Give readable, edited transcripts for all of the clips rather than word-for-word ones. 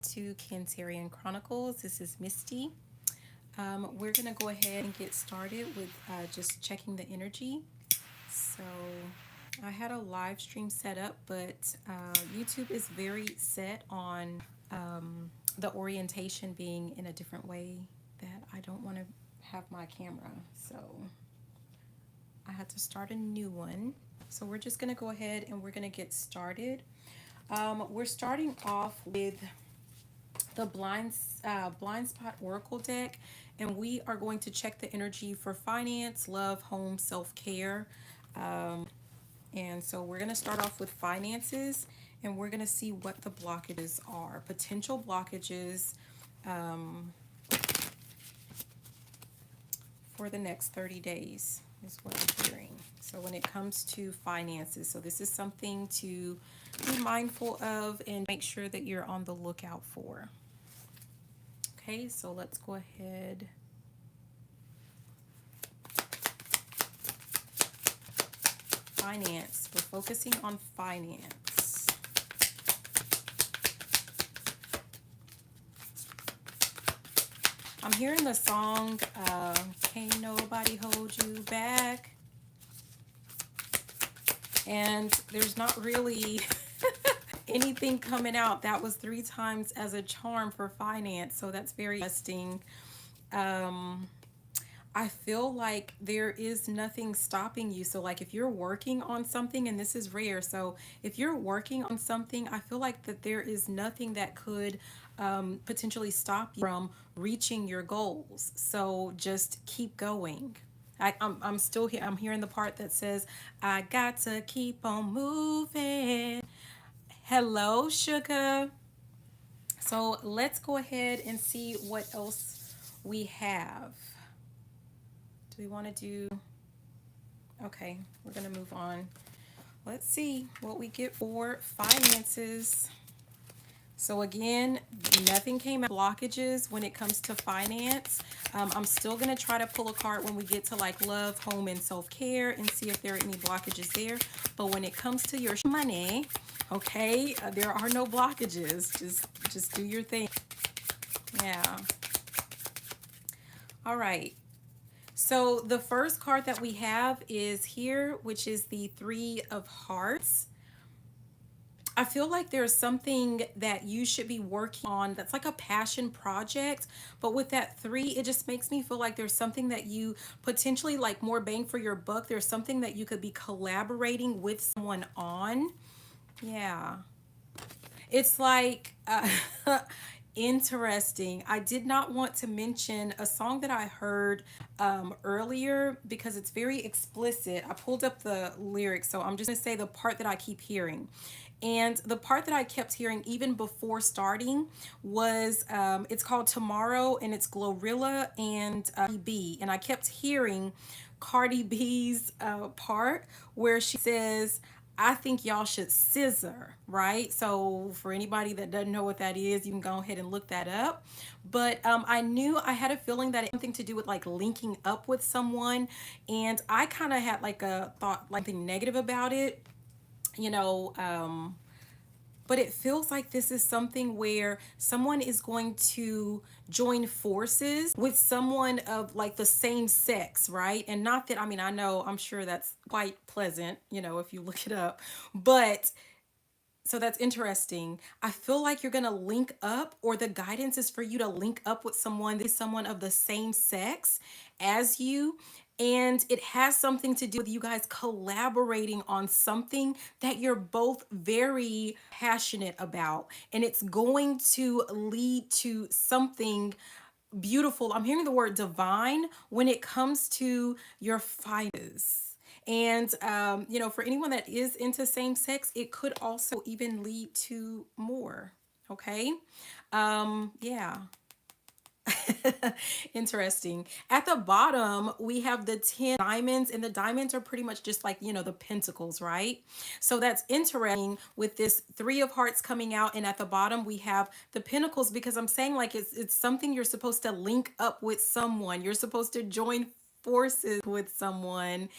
to Cancerian Chronicles. This is Misty. We're going to go ahead and get started with just checking the energy. So I had a live stream set up, but YouTube is very set on the orientation being in a different way that I don't want to have my camera. So I had to start a new one. So we're just going to go ahead and we're going to get started. We're starting off with the blind spot oracle deck, and we are going to check the energy for finance, love, home, self-care. And so we're going to start off with finances, and we're going to see what the blockages are, potential blockages for the next 30 days is what I'm hearing. So when it comes to finances, so this is something to be mindful of and make sure that you're on the lookout for. Okay, so let's go ahead. Finance. We're focusing on finance. I'm hearing the song, Can't Nobody Hold You Back. And there's not really anything coming out. That was 3 times as a charm for finance. So that's very interesting. I feel like there is nothing stopping you. So like if you're working on something, and this is rare. So if you're working on something, I feel like that there is nothing that could potentially stop you from reaching your goals. So just keep going. I'm still here. I'm hearing the part that says, I got to keep on moving. Hello, sugar. So let's go ahead and see what else we have. Do we want to do... Okay, we're going to move on. Let's see what we get for finances. So again, nothing came out. Blockages when it comes to finance. I'm still going to try to pull a card when we get to like love, home, and self-care and see if there are any blockages there. But when it comes to your money, okay, there are no blockages. Just do your thing. Yeah. All right. So the first card that we have is here, which is the 3 of Hearts. I feel like there's something that you should be working on that's like a passion project, but with that 3, it just makes me feel like there's something that you potentially like more bang for your buck. There's something that you could be collaborating with someone on. Yeah. It's like interesting. I did not want to mention a song that I heard earlier because it's very explicit. I pulled up the lyrics, so I'm just going to say the part that I keep hearing. And the part that I kept hearing even before starting was, it's called Tomorrow, and it's Glorilla and Cardi B. And I kept hearing Cardi B's part where she says, I think y'all should scissor, right? So for anybody that doesn't know what that is, you can go ahead and look that up. But I knew, I had a feeling that it had something to do with like linking up with someone. And I kind of had like a thought, like something negative about it, you know, but it feels like this is something where someone is going to join forces with someone of like the same sex, right? And not that, I mean, I know, I'm sure that's quite pleasant, you know, if you look it up, but so that's interesting. I feel like you're going to link up, or the guidance is for you to link up with someone of the same sex as you. And it has something to do with you guys collaborating on something that you're both very passionate about. And it's going to lead to something beautiful. I'm hearing the word divine when it comes to your finances. And, you know, for anyone that is into same sex, it could also even lead to more. Okay. Yeah. Interesting. At the bottom, we have the 10 diamonds, and the diamonds are pretty much just like, you know, the pentacles, right? So that's interesting with this 3 of Hearts coming out, and at the bottom we have the pentacles, because I'm saying like it's something you're supposed to link up with someone. You're supposed to join forces with someone.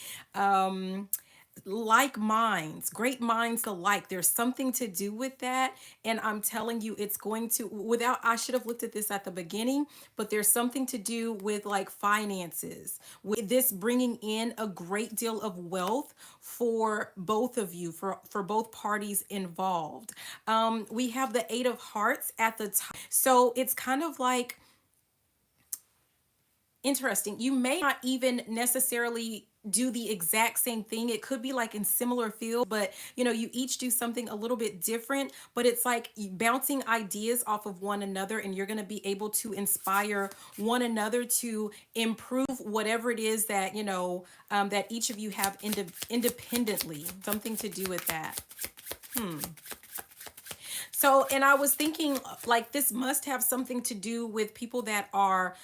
like minds, great minds alike. There's something to do with that. And I'm telling you, it's going to, without, I should have looked at this at the beginning, but there's something to do with like finances, with this bringing in a great deal of wealth for both of you, for both parties involved. We have the Eight of Hearts at the top. So it's kind of like, interesting. You may not even necessarily do the exact same thing. It could be like in similar field, but you know, you each do something a little bit different, but it's like bouncing ideas off of one another, and you're going to be able to inspire one another to improve whatever it is that, you know, that each of you have independently, something to do with that. So, and I was thinking like this must have something to do with people that are,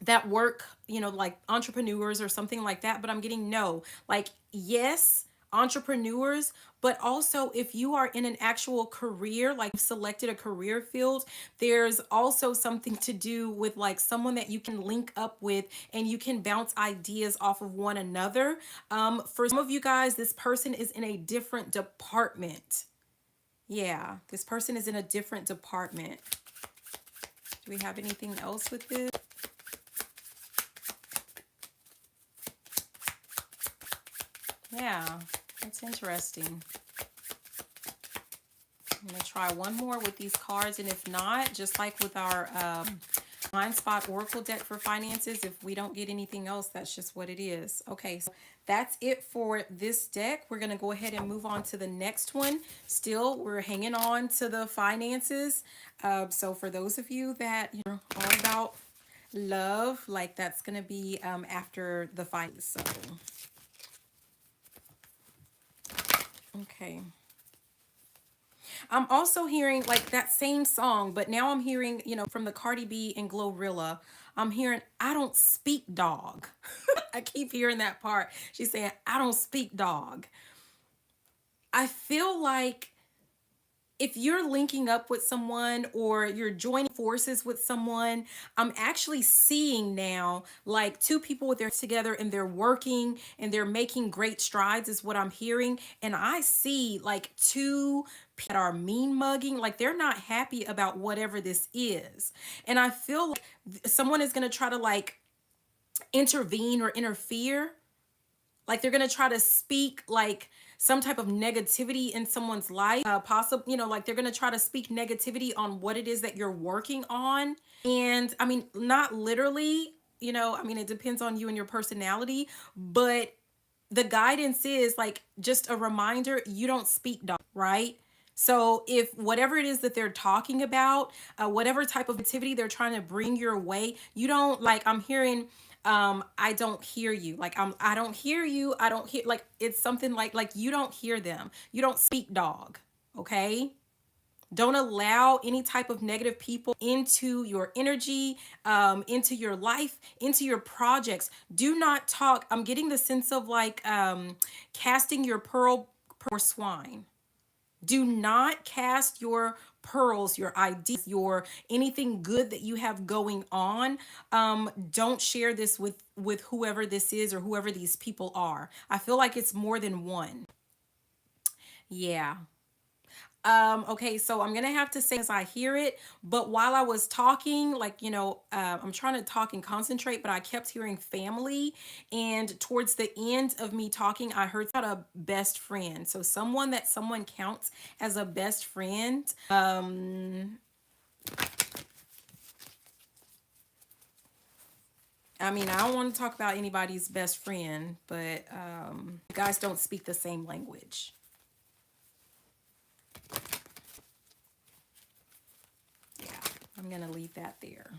that work, you know, like entrepreneurs or something like that. But I'm getting no, like, yes, entrepreneurs, but also if you are in an actual career, like you've selected a career field, there's also something to do with like someone that you can link up with and you can bounce ideas off of one another. For some of you guys, this person is in a different department. Yeah, this person is in a different department. Do we have anything else with this? Yeah, that's interesting. I'm going to try one more with these cards, and if not, just like with our Mind Spot Oracle deck for finances, if we don't get anything else, that's just what it is. Okay, so that's it for this deck. We're going to go ahead and move on to the next one. Still, we're hanging on to the finances. So for those of you that, you know, all about love, like that's going to be after the finances. So, okay. I'm also hearing like that same song, but now I'm hearing, you know, from the Cardi B and Glorilla, I'm hearing, I don't speak dog. I keep hearing that part. She's saying, I don't speak dog. I feel like if you're linking up with someone or you're joining forces with someone, I'm actually seeing now like two people with their together and they're working and they're making great strides is what I'm hearing. And I see like two that are mean mugging, like they're not happy about whatever this is. And I feel like someone is going to try to like intervene or interfere, like they're gonna try to speak like some type of negativity in someone's life, possible, you know, like they're gonna try to speak negativity on what it is that you're working on. And I mean, not literally, you know, I mean, it depends on you and your personality, but the guidance is like just a reminder, you don't speak dog, right? So if whatever it is that they're talking about, whatever type of activity they're trying to bring your way, you don't like, I'm hearing, I don't hear you. Like I don't hear you. I don't hear, like it's something like you don't hear them. You don't speak dog. Okay? Don't allow any type of negative people into your energy, into your life, into your projects. Do not talk. I'm getting the sense of like casting your pearl for swine. Do not cast your pearls, your ideas, your anything good that you have going on. Don't share this with whoever this is or whoever these people are. I feel like it's more than one. Yeah. Okay, so I'm gonna have to say as I hear it, but while I was talking, like, you know, I'm trying to talk and concentrate, but I kept hearing family. And towards the end of me talking, I heard about a best friend. So someone that someone counts as a best friend. I mean, I don't want to talk about anybody's best friend, but you guys don't speak the same language. Yeah, I'm gonna leave that there.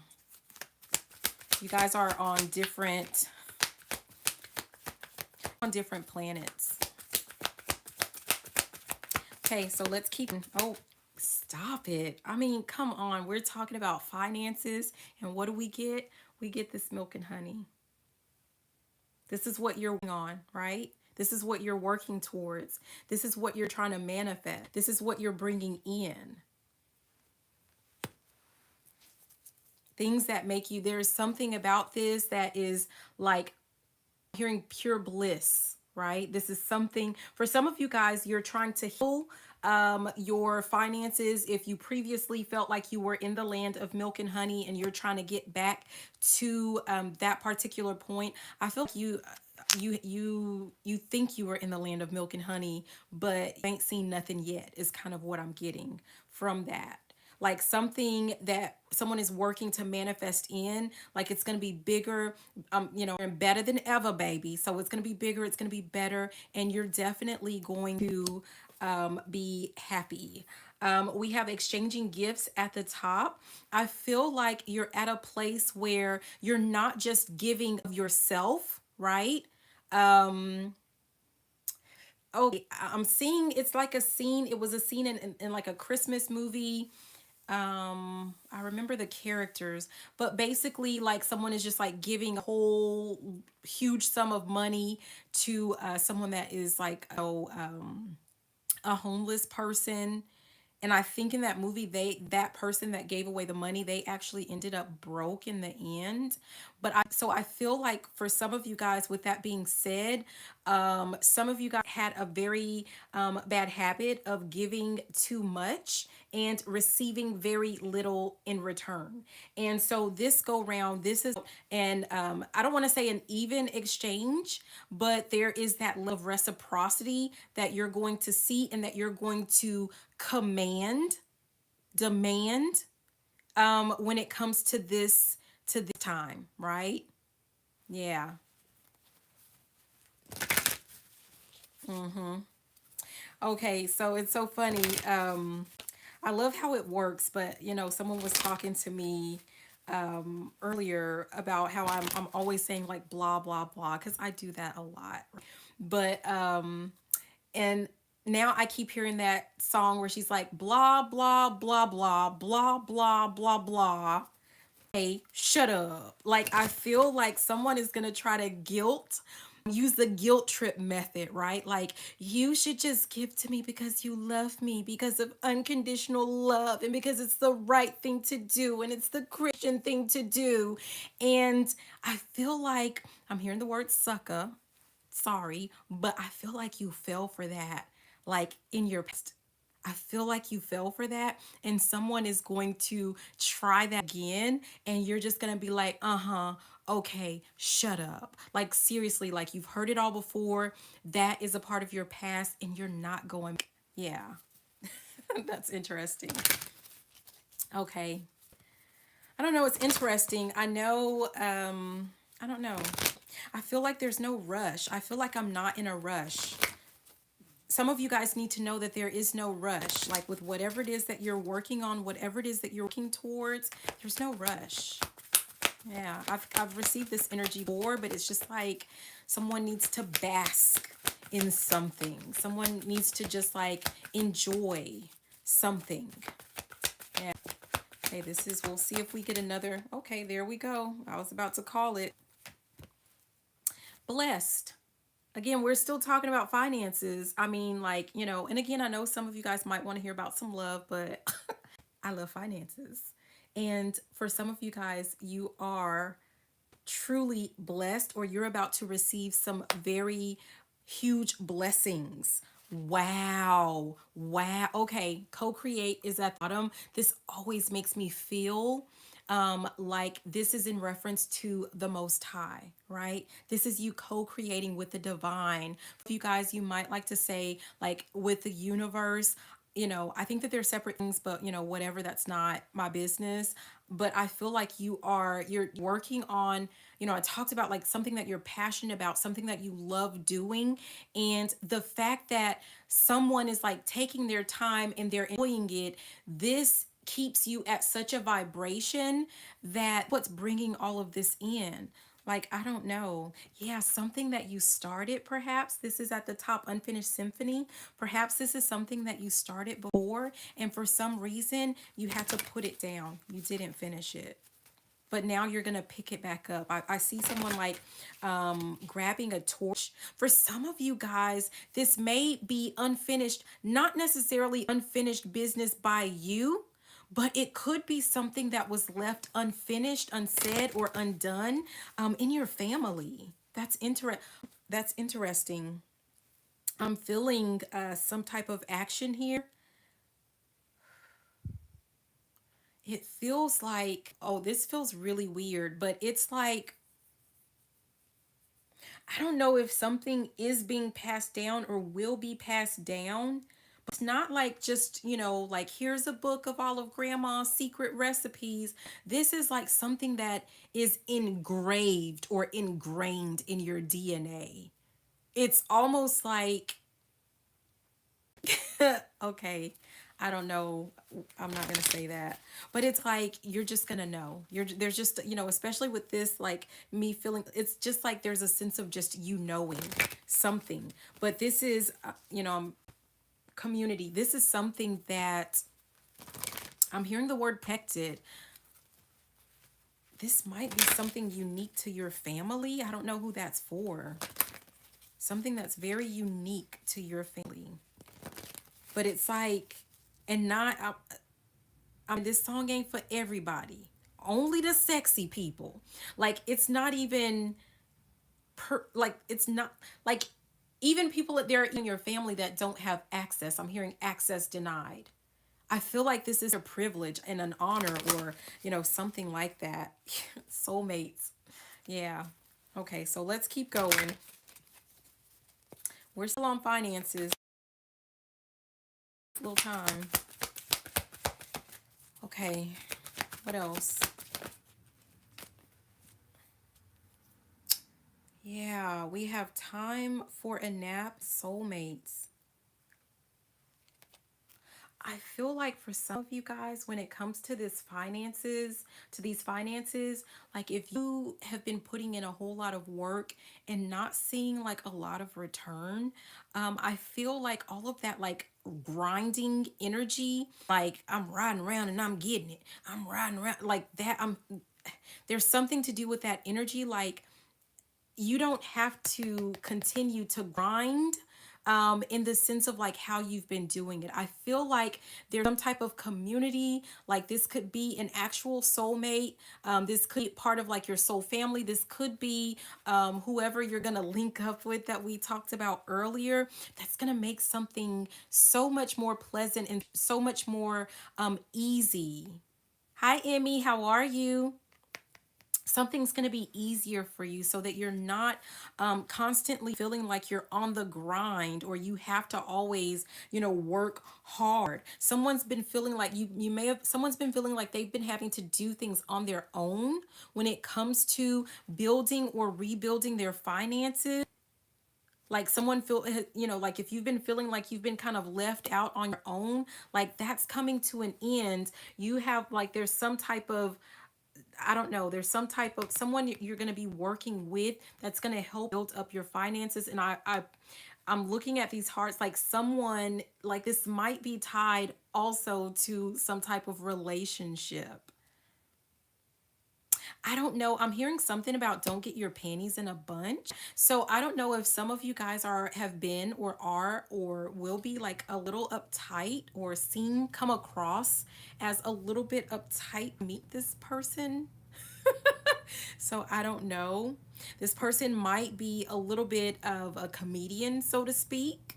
You guys are on different planets. Okay, so let's keep, oh, stop it. I mean, come on. We're talking about finances, and what do we get? We get this milk and honey. This is what you're working on, right? This is what you're working towards. This is what you're trying to manifest. This is what you're bringing in. Things that make you, there's something about this that is like hearing pure bliss, right? This is something for some of you guys, you're trying to heal your finances. If you previously felt like you were in the land of milk and honey and you're trying to get back to that particular point, I feel like you think you were in the land of milk and honey, but you ain't seen nothing yet, is kind of what I'm getting from that. Like something that someone is working to manifest in, like it's going to be bigger, and better than ever, baby. So it's going to be bigger, it's going to be better, and you're definitely going to be happy. We have exchanging gifts at the top. I feel like you're at a place where you're not just giving of yourself, right? Okay, I'm seeing it's like a scene. It was a scene in like a Christmas movie. I remember the characters, but basically like someone is just like giving a whole huge sum of money to someone that is like a homeless person. And I think in that movie, that person that gave away the money, they actually ended up broke in the end. So I feel like for some of you guys, with that being said, some of you guys had a very bad habit of giving too much and receiving very little in return. And so this go round, this is, and I don't want to say an even exchange, but there is that level of reciprocity that you're going to see and that you're going to demand when it comes to this time, right? Yeah. Okay, so it's so funny. I love how it works, but someone was talking to me earlier about how I'm always saying like blah blah blah because I do that a lot. But and now I keep hearing that song where she's like blah blah blah blah blah blah blah blah. Hey, shut up. Like I feel like someone is gonna try to use the guilt trip method, right? Like you should just give to me because you love me, because of unconditional love, and because it's the right thing to do and it's the Christian thing to do. And I feel like I'm hearing the word sucker. Sorry, but I feel like you fell for that, like in your past. I feel like you fell for that, and someone is going to try that again, and you're just gonna be like, okay, shut up. Like, seriously, like you've heard it all before. That is a part of your past, and you're not going. Yeah, that's interesting. Okay. I don't know. It's interesting. I know, I don't know. I feel like there's no rush. I feel like I'm not in a rush. Some of you guys need to know that there is no rush. Like with whatever it is that you're working on, whatever it is that you're working towards, there's no rush. Yeah, I've received this energy before, but it's just like someone needs to bask in something. Someone needs to just like enjoy something. Yeah. Okay, we'll see if we get another. Okay, there we go. I was about to call it. Blessed. Again, we're still talking about finances. I mean, like, and again, I know some of you guys might want to hear about some love, but I love finances. And for some of you guys, you are truly blessed, or you're about to receive some very huge blessings. Wow. Wow. Okay. Co-create is at the bottom. This always makes me feel like this is in reference to the Most High, right? This is you co-creating with the divine. For you guys, you might like to say like with the universe. I think that they're separate things, but whatever, that's not my business. But I feel like you're working on, I talked about like something that you're passionate about, something that you love doing. And the fact that someone is like taking their time and they're enjoying it, this keeps you at such a vibration that what's bringing all of this in. Like, I don't know. Yeah, something that you started, perhaps. This is at the top, unfinished symphony. Perhaps this is something that you started before, and for some reason, you had to put it down. You didn't finish it. But now you're going to pick it back up. I see someone like grabbing a torch. For some of you guys, this may be unfinished, not necessarily unfinished business by you, but it could be something that was left unfinished, unsaid, or undone in your family. That's interesting. I'm feeling some type of action here. It feels like, oh, this feels really weird, but it's like, I don't know if something is being passed down or will be passed down. But it's not like just, like here's a book of all of grandma's secret recipes. This is like something that is engraved or ingrained in your DNA. It's almost like, okay, I don't know. I'm not gonna say that, but it's like you're just gonna know. There's just especially with this, like me feeling. It's just like there's a sense of just knowing something. But this is, community. This is something that I'm hearing the word protected. This might be something unique to your family. I don't know who that's for. Something that's very unique to your family. But it's like, and not, I mean, this song ain't for everybody. Only the sexy people. Like, it's not even, like, it's not, like, even people that they're in your family that don't have access. I'm hearing access denied. I feel like this is a privilege and an honor or, something like that. Soulmates. Yeah. Okay, so let's keep going. We're still on finances. A little time. Okay, what else? Yeah, we have time for a nap, soulmates. I feel like for some of you guys, when it comes to these finances, like if you have been putting in a whole lot of work and not seeing like a lot of return, I feel like all of that like grinding energy, like I'm riding around and I'm getting it. I'm riding around like that. There's something to do with that energy, like you don't have to continue to grind in the sense of like how you've been doing it. I feel like there's some type of community, like this could be an actual soulmate. This could be part of like your soul family. This could be whoever you're going to link up with that we talked about earlier. That's going to make something so much more pleasant and so much more easy. Hi, Emmy. How are you? Something's going to be easier for you so that you're not constantly feeling like you're on the grind or you have to always work hard. Someone's been feeling like you may have someone's been feeling like they've been having to do things on their own when it comes to building or rebuilding their finances. Like someone feel like if you've been feeling like you've been kind of left out on your own, like that's coming to an end. You have like there's some type of, I don't know, there's some type of someone you're going to be working with that's going to help build up your finances. And I'm looking at these hearts like someone like this might be tied also to some type of relationship. I don't know. I'm hearing something about don't get your panties in a bunch. So I don't know if some of you guys have been or are or will be like a little uptight or come across as a little bit uptight. Meet this person. So I don't know. This person might be a little bit of a comedian, so to speak.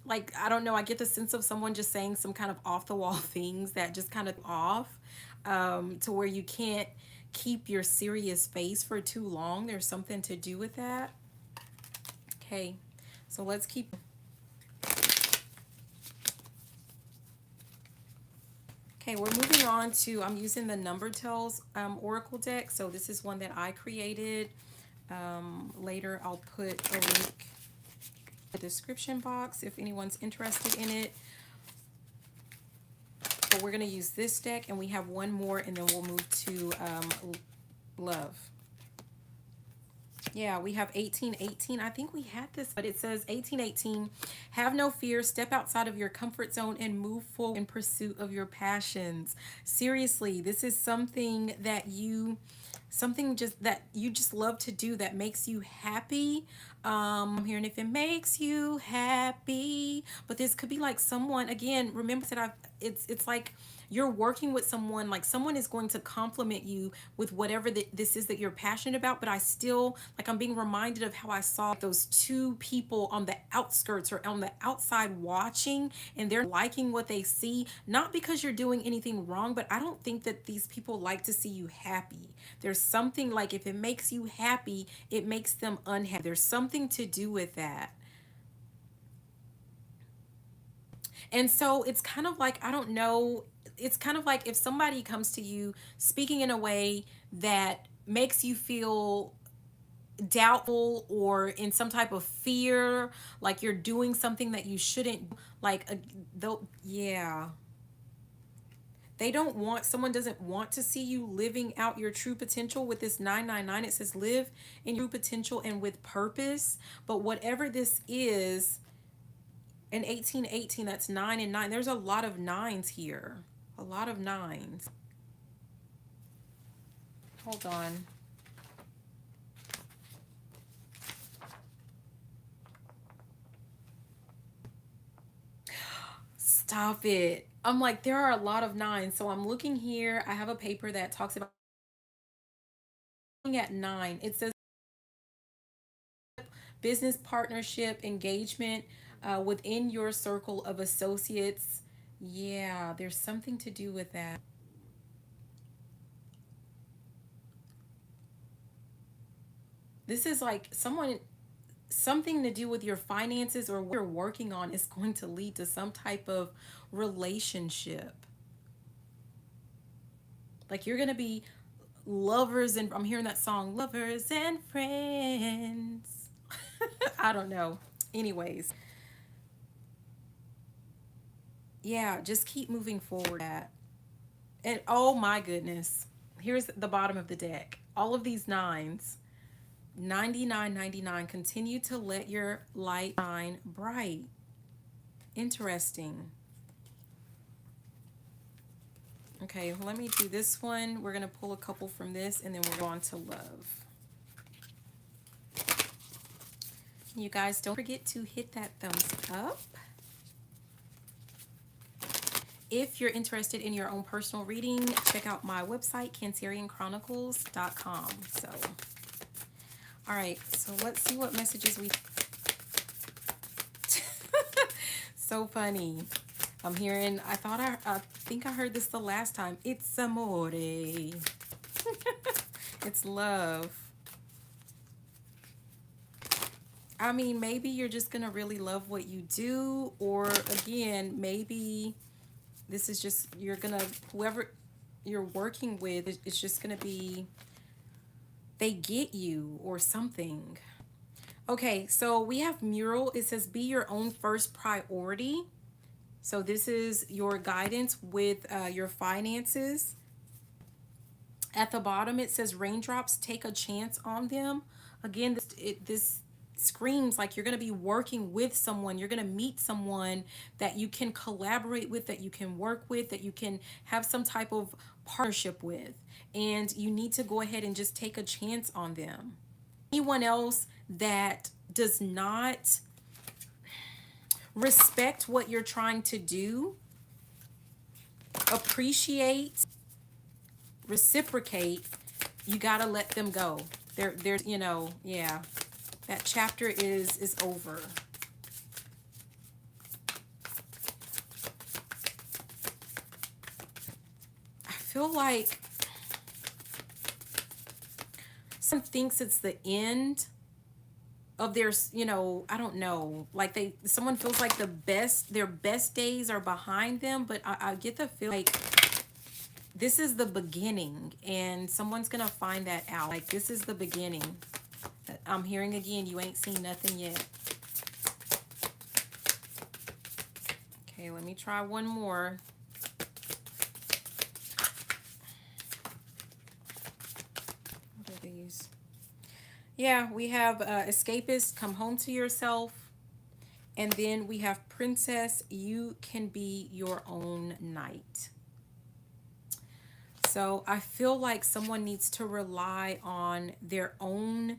Like, I don't know. I get the sense of someone just saying some kind of off the wall things that just kind of off to where you can't keep your serious face for too long. There's something to do with that. Okay, so let's keep. Okay, we're moving on to, I'm using the Number Tells Oracle deck. So this is one that I created. Later, I'll put a link in the description box if anyone's interested in it. But we're going to use this deck, and we have one more, and then we'll move to love. Yeah, we have 1818. I think we had this, but it says 1818. Have no fear. Step outside of your comfort zone and move forward in pursuit of your passions. Seriously, this is something that something just that you just love to do that makes you happy. I'm hearing if it makes you happy, but this could be like someone, again, remember that it's like you're working with someone, like someone is going to compliment you with whatever this is that you're passionate about. But I still, like, I'm being reminded of how I saw those two people on the outskirts or on the outside watching, and they're liking what they see, not because you're doing anything wrong, but I don't think that these people like to see you happy. There's something, like, if it makes you happy, it makes them unhappy. There's something to do with that. And so it's kind of like, I don't know, it's kind of like if somebody comes to you speaking in a way that makes you feel doubtful or in some type of fear, like you're doing something that you shouldn't, like, though, yeah. They don't want, someone doesn't want to see you living out your true potential. With this 999, it says live in your true potential and with purpose. But whatever this is, in 1818, that's 9 and 9. There's a lot of nines here. A lot of nines. Hold on. Stop it. I'm like, there are a lot of nines. So I'm looking here. I have a paper that talks about at 9. It says business partnership, engagement within your circle of associates. Yeah, there's something to do with that. This is like someone, something to do with your finances or what you're working on is going to lead to some type of relationship. Like you're going to be lovers, and I'm hearing that song, lovers and friends. I don't know. Anyways, yeah, just keep moving forward. And oh my goodness, here's the bottom of the deck. All of these nines, 99, continue to let your light shine bright. Interesting. Okay, well, let me do this one. We're going to pull a couple from this, and then we're going to love. You guys, don't forget to hit that thumbs up. If you're interested in your own personal reading, check out my website, CancerianChronicles.com. So, all right, so let's see what messages we... So funny. I'm hearing, I think I heard this the last time. It's amore. It's love. I mean, maybe you're just going to really love what you do. Or again, maybe this is just, you're going to, whoever you're working with, it's just going to be, they get you or something. Okay, so we have mural. It says be your own first priority. So this is your guidance with your finances. At the bottom, it says raindrops, take a chance on them. Again, this screams like you're going to be working with someone. You're going to meet someone that you can collaborate with, that you can work with, that you can have some type of partnership with. And you need to go ahead and just take a chance on them. Anyone else that does not respect what you're trying to do, appreciate, reciprocate, you got to let them go. There's, you know, yeah, that chapter is over. I feel like someone thinks it's the end of their, you know, I don't know, like someone feels like their best days are behind them, but I get the feel like this is the beginning, and someone's gonna find that out. Like this is the beginning. I'm hearing again, you ain't seen nothing yet. Okay, let me try one more. What are these? Yeah, we have escapist, come home to yourself. And then we have princess, you can be your own knight. So I feel like someone needs to rely on their own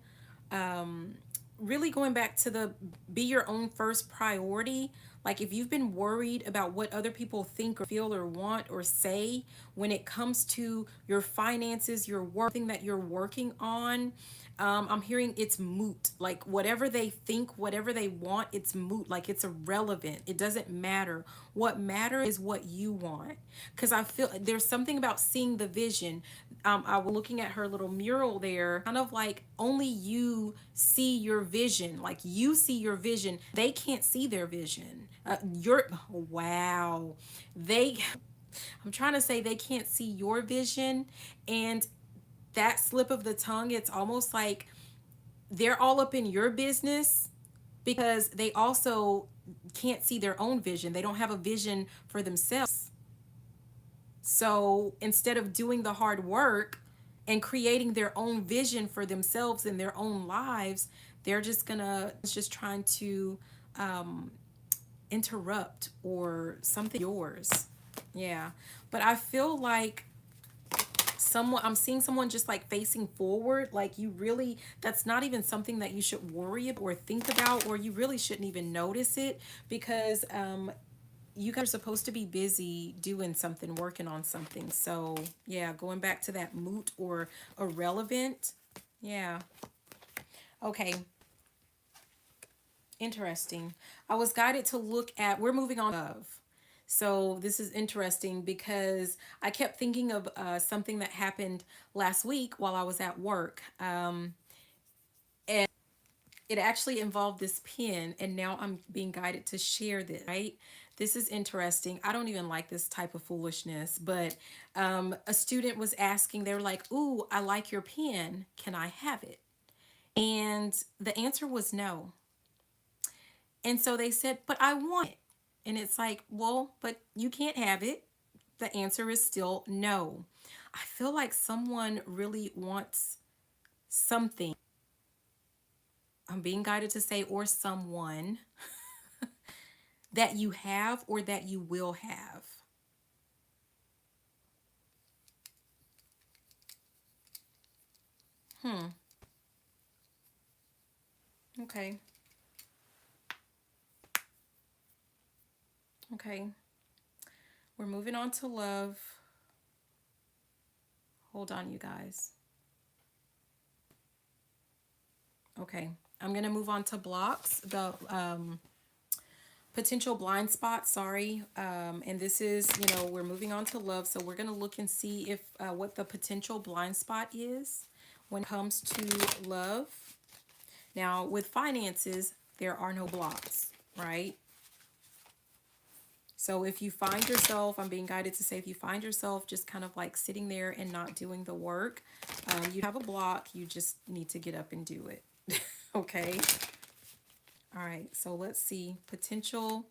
really going back to the be your own first priority. Like if you've been worried about what other people think or feel or want or say when it comes to your finances, your work, thing that you're working on, I'm hearing it's moot. Like whatever they think, whatever they want, it's moot. Like it's irrelevant. It doesn't matter. What matters is what you want. Because I feel there's something about seeing the vision. I was looking at her little mural there, kind of like only you see your vision. Like you see your vision. They can't see their vision. Wow. They, I'm trying to say they can't see your vision. And that slip of the tongue, it's almost like they're all up in your business because they also can't see their own vision. They don't have a vision for themselves. So instead of doing the hard work and creating their own vision for themselves and their own lives, they're just trying to interrupt or something yours. Yeah. But I feel like someone, I'm seeing someone just like facing forward, like you really, that's not even something that you should worry about or think about, or you really shouldn't even notice it because you guys are supposed to be busy doing something, working on something. So yeah, going back to that moot or irrelevant. Yeah. Okay. Interesting. I was guided to look at, we're moving on to love. So this is interesting because I kept thinking of something that happened last week while I was at work. And it actually involved this pen, and now I'm being guided to share this, right? This is interesting. I don't even like this type of foolishness, but a student was asking, they were like, "Ooh, I like your pen. Can I have it?" And the answer was no. And so they said, "But I want it." And it's like, well, but you can't have it. The answer is still no. I feel like someone really wants something. I'm being guided to say, or someone that you have or that you will have. Hmm. Okay. Okay. We're moving on to love. Hold on, you guys. Okay. I'm going to move on to blocks. The potential blind spot, sorry. And this is, we're moving on to love. So we're going to look and see if what the potential blind spot is when it comes to love. Now, with finances, there are no blocks, right? So if you find yourself, I'm being guided to say, if you find yourself just kind of like sitting there and not doing the work, you have a block. You just need to get up and do it. Okay. All right. So let's see. Potential.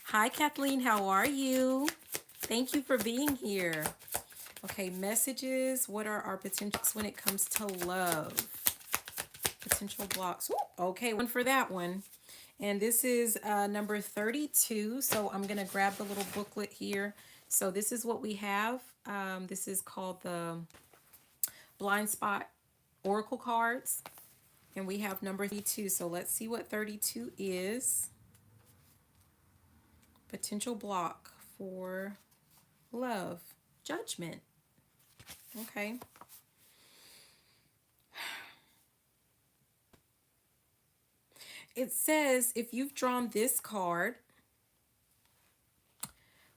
Hi, Kathleen. How are you? Thank you for being here. Okay. Messages. What are our potentials when it comes to love? Potential blocks. Ooh, okay. One for that one. And this is number 32. So I'm going to grab the little booklet here. So this is what we have. This is called the Blind Spot Oracle cards. And we have number 32. So let's see what 32 is. Potential block for love. Judgment. Okay. It says if you've drawn this card,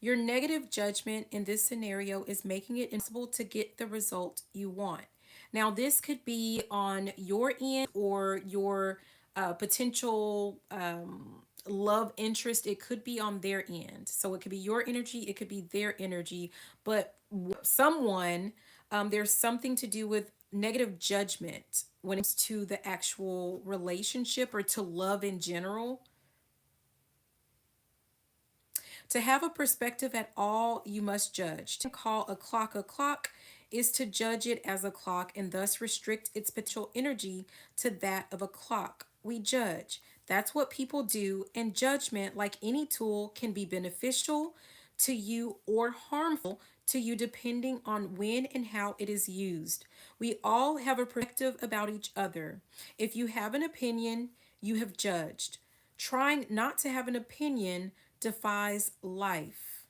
your negative judgment in this scenario is making it impossible to get the result you want. Now, this could be on your end or your potential love interest. It could be on their end. So it could be your energy, it could be their energy, but someone, there's something to do with negative judgment when it's to the actual relationship or to love in general. To have a perspective at all, you must judge. To call a clock is to judge it as a clock and thus restrict its potential energy to that of a clock. We judge. That's what people do, and judgment, like any tool, can be beneficial to you or harmful to you depending on when and how it is used. We all have a perspective about each other. If you have an opinion, you have judged. Trying not to have an opinion defies life.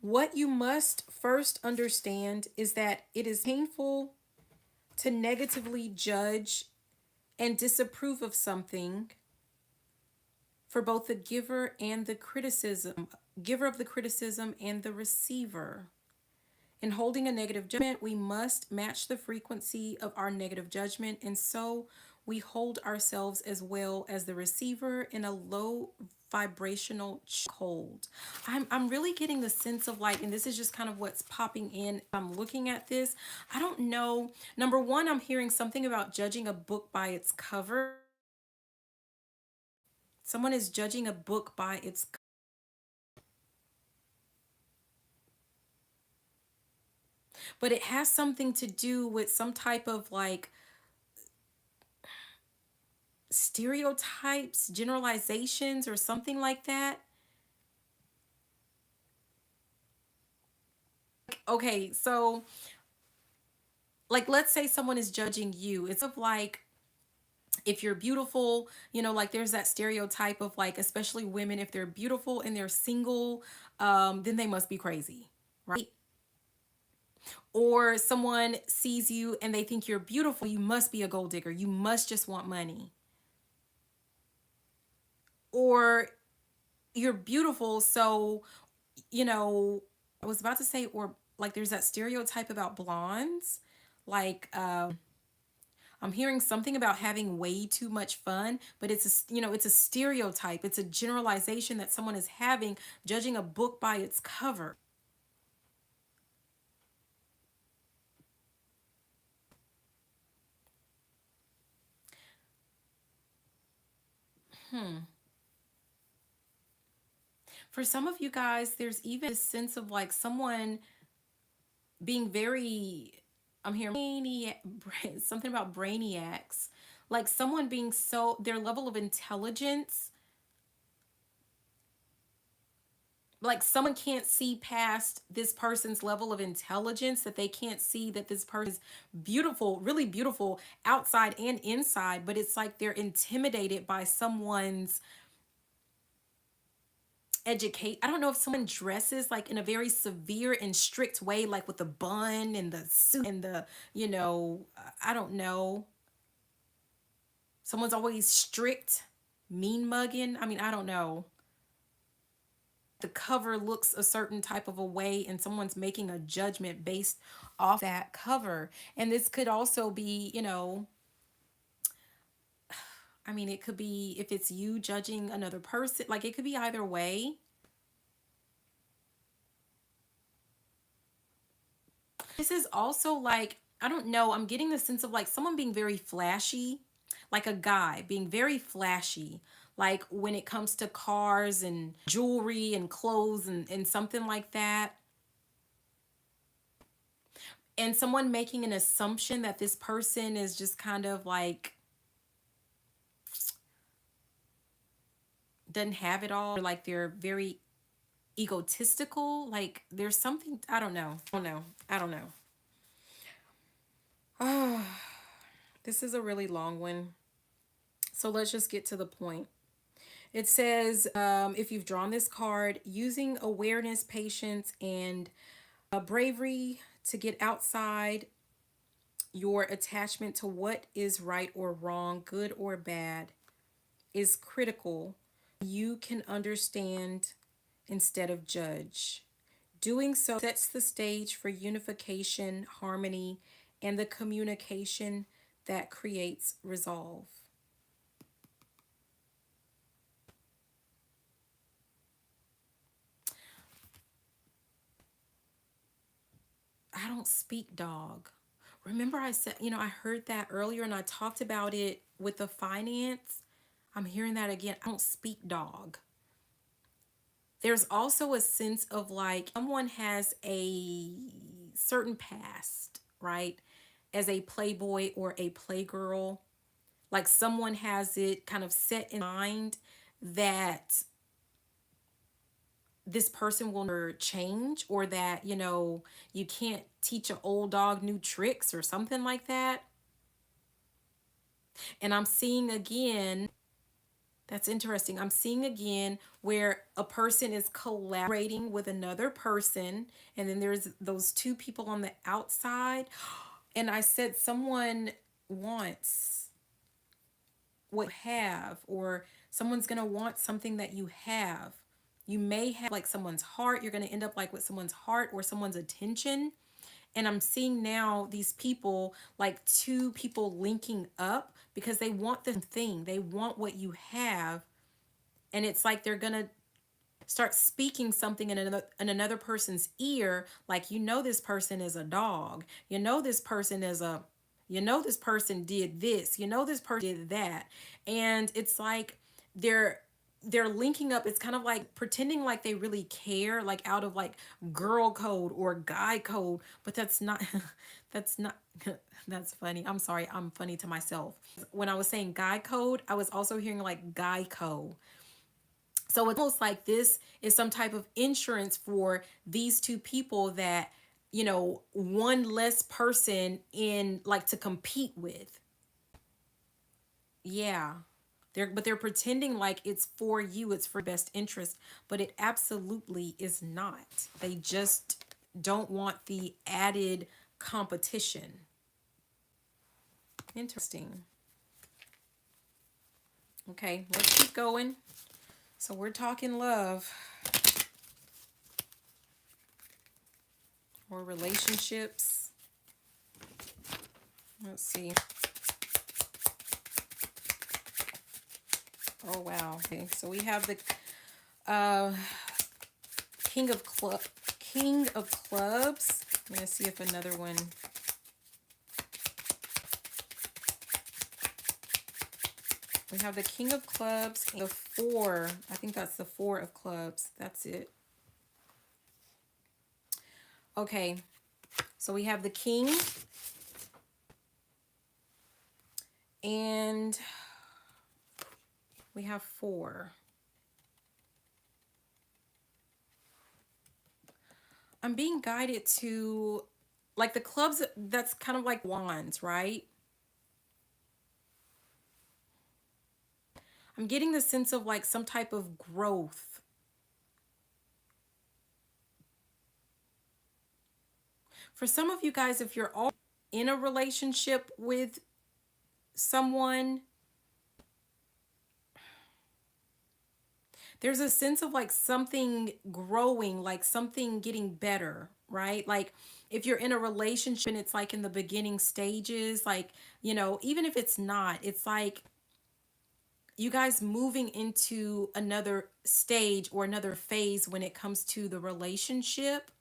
What you must first understand is that it is painful to negatively judge and disapprove of something for both the giver of the criticism and the receiver. In holding a negative judgment, we must match the frequency of our negative judgment, and so we hold ourselves as well as the receiver in a low vibrational hold. I'm really getting the sense of like, and this is just kind of what's popping in. I'm looking at this. I don't know. Number one, I'm hearing something about judging a book by its cover. Someone is judging a book by its cover. But it has something to do with some type of like stereotypes, generalizations, or something like that. Okay, so like let's say someone is judging you. It's of like if you're beautiful, like there's that stereotype of like, especially women, if they're beautiful and they're single, then they must be crazy, right? Or someone sees you and they think you're beautiful, you must be a gold digger. You must just want money. Or you're beautiful, so I was about to say, or like there's that stereotype about blondes, like I'm hearing something about having way too much fun, but it's a stereotype, it's a generalization that someone is having, judging a book by its cover. For some of you guys, there's even a sense of like someone being very, I'm hearing something about brainiacs, like someone being so, their level of intelligence, like someone can't see past this person's level of intelligence, that they can't see that this person is beautiful, really beautiful outside and inside, but it's like they're intimidated by someone's educate. I don't know if someone dresses like in a very severe and strict way, like with the bun and the suit and the, I don't know. Someone's always strict, mean mugging. I mean, I don't know. The cover looks a certain type of a way and someone's making a judgment based off that cover. And this could also be, I mean, it could be if it's you judging another person, like it could be either way. This is also like, I don't know, I'm getting the sense of like someone being very flashy, like a guy being very flashy, like when it comes to cars and jewelry and clothes and something like that. And someone making an assumption that this person is just kind of like doesn't have it all, or like they're very egotistical, like there's something, I don't know. I don't know. Oh, this is a really long one. So let's just get to the point. It says, if you've drawn this card, using awareness, patience, and bravery to get outside your attachment to what is right or wrong, good or bad, is critical. You can understand instead of judge. Doing so sets the stage for unification, harmony, and the communication that creates resolve. I don't speak dog. Remember I said, I heard that earlier and I talked about it with the finance. I'm hearing that again. I don't speak dog. There's also a sense of like someone has a certain past, right? As a playboy or a playgirl. Like someone has it kind of set in mind that this person will never change, or that, you can't teach an old dog new tricks or something like that. And I'm seeing again, that's interesting. I'm seeing again where a person is collaborating with another person, and then there's those two people on the outside. And I said, someone wants what you have, or someone's going to want something that you have. You may have like someone's heart. You're going to end up like with someone's heart or someone's attention. And I'm seeing now these people, like two people linking up because they want the thing. They want what you have. And it's like they're going to start speaking something in another person's ear. Like, this person is a dog. This person is a, this person did this. This person did that. And it's like they're linking up. It's kind of like pretending like they really care, like out of like girl code or guy code, but that's not that's not that's funny. I'm sorry, I'm funny to myself. When I was saying guy code, I was also hearing like guy code. So it's almost like this is some type of insurance for these two people that, one less person in like to compete with. Yeah. They're pretending like it's for you, it's for best interest, but it absolutely is not. They just don't want the added competition. Interesting. Okay, let's keep going. So we're talking love or relationships. Let's see. Oh wow. Okay, so we have the King of Clubs. I'm gonna see if another one. We have the King of Clubs, the Four. I think that's the Four of Clubs. That's it. Okay, so we have the King, and we have Four. I'm being guided to, like, the clubs, that's kind of like wands, right? I'm getting the sense of like some type of growth. For some of you guys, if you're all in a relationship with someone, there's a sense of like something growing, like something getting better, right? Like if you're in a relationship and it's like in the beginning stages, like, even if it's not, it's like you guys moving into another stage or another phase when it comes to the relationship.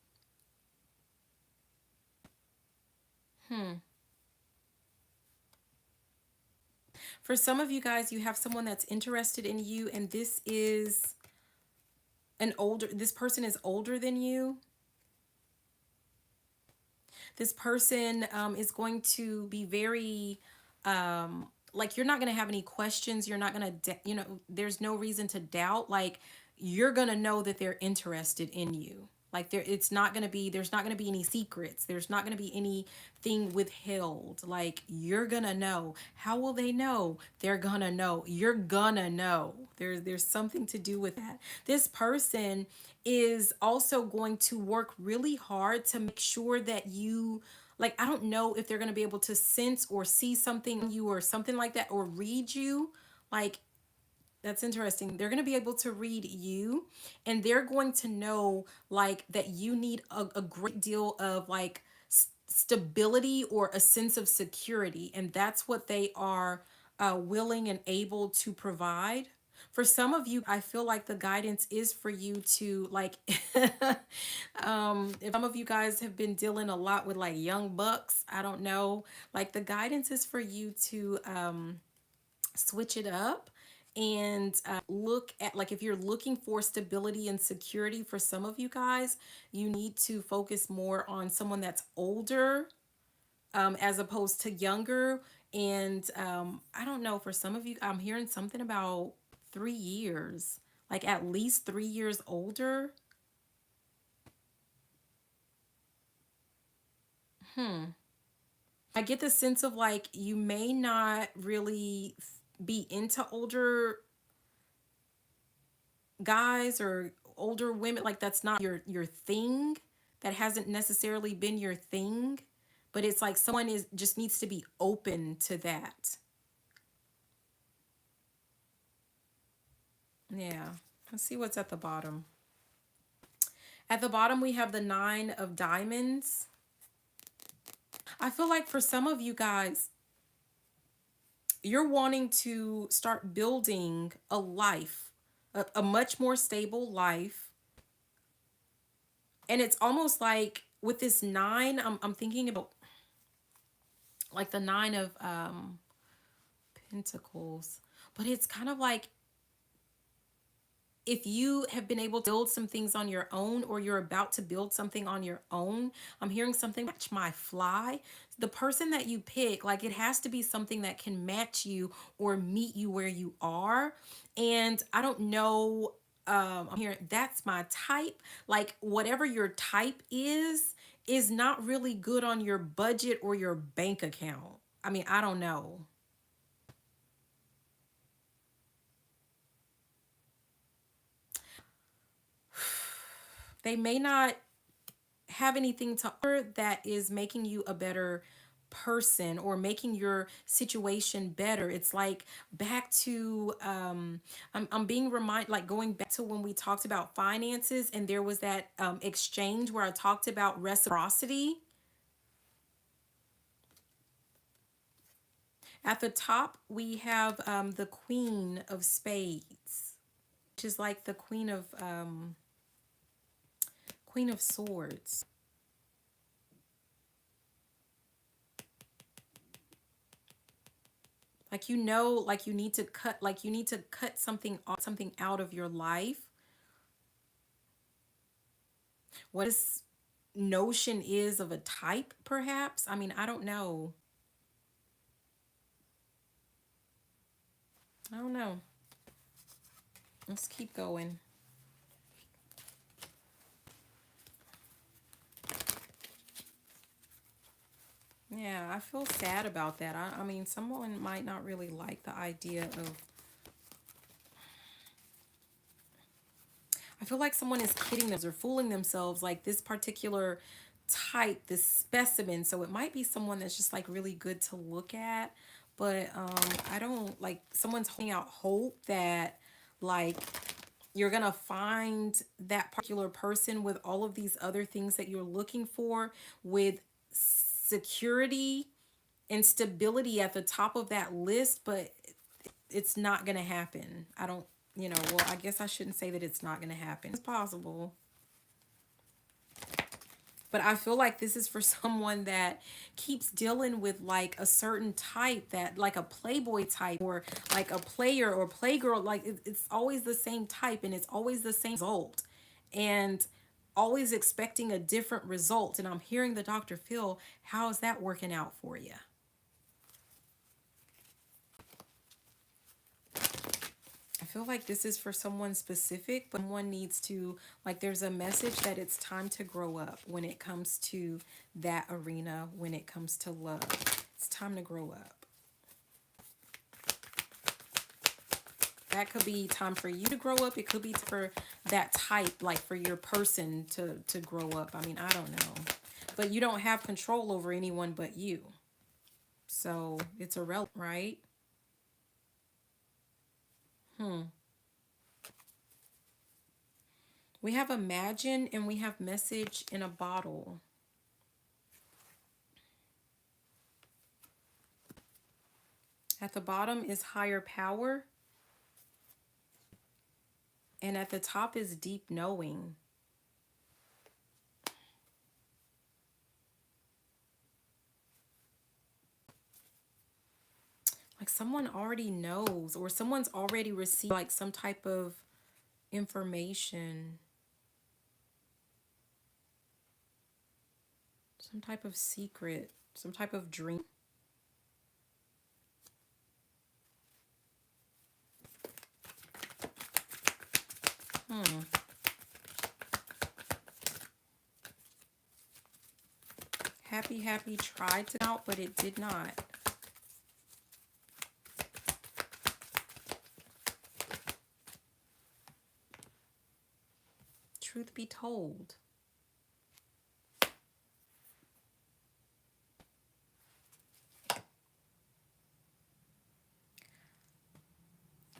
For some of you guys, you have someone that's interested in you, and this person is older than you. This person is going to be very, like, you're not going to have any questions. You're not going to, there's no reason to doubt. Like, you're going to know that they're interested in you. Like, there's not going to be any secrets. There's not going to be anything withheld. Like, you're going to know. How will they know? They're going to know. You're going to know. There's something to do with that. This person is also going to work really hard to make sure that you, like, I don't know if they're going to be able to sense or see something in you or something like that, or read you. Like, that's interesting. They're going to be able to read you, and they're going to know like that you need a great deal of like stability or a sense of security. And that's what they are willing and able to provide. For some of you, I feel like the guidance is for you to like, if some of you guys have been dealing a lot with like young bucks, I don't know, like the guidance is for you to switch it up and look at, like, if you're looking for stability and security, for some of you guys, you need to focus more on someone that's older as opposed to younger. And I don't know, for some of you, I'm hearing something about 3 years, like at least 3 years older. I get the sense of like you may not really be into older guys or older women. Like that's not your thing. That hasn't necessarily been your thing, but it's like someone is just needs to be open to that. Yeah. Let's see what's at the bottom. At the bottom we have the 9 of diamonds. I feel like for some of you guys, you're wanting to start building a life, a much more stable life. And it's almost like with this 9, I'm thinking about like the 9 of Pentacles. But it's kind of like if you have been able to build some things on your own, or you're about to build something on your own, I'm hearing something match my fly. The person that you pick, like it has to be something that can match you or meet you where you are. And I don't know, I'm hearing that's my type. Like whatever your type is not really good on your budget or your bank account. I mean, I don't know. They may not have anything to offer that is making you a better person or making your situation better. It's like back to I'm being reminded, like going back to when we talked about finances and there was that exchange where I talked about reciprocity. At the top we have the Queen of Spades, which is like the Queen of Swords. Like like you need to cut something off, something out of your life. What this notion is of a type, perhaps? I mean, I don't know. I don't know. Let's keep going. Yeah, I feel sad about that. I mean, someone might not really like the idea of. I feel like someone is kidding them or fooling themselves, like this particular type, this specimen. So it might be someone that's just like really good to look at, but I don't like someone's holding out hope that like you're gonna find that particular person with all of these other things that you're looking for, with security and stability at the top of that list, but it's not gonna happen. I don't, well, I guess I shouldn't say that it's not gonna happen. It's possible. But I feel like this is for someone that keeps dealing with like a certain type, that like a playboy type or like a player or playgirl. Like it's always the same type and it's always the same result. And always expecting a different result. And I'm hearing the Dr. Phil, how is that working out for you? I feel like this is for someone specific, but someone needs to, like, there's a message that it's time to grow up when it comes to that arena, when it comes to love. It's time to grow up. That could be time for you to grow up. It could be for that type, like for your person to grow up. I mean, I don't know. But you don't have control over anyone but you. So it's irrelevant, right? We have imagine and we have message in a bottle. At the bottom is higher power. And at the top is deep knowing. Like someone already knows, or someone's already received like some type of information, some type of secret, some type of dream. Happy, happy tried to come out, but it did not. Truth be told.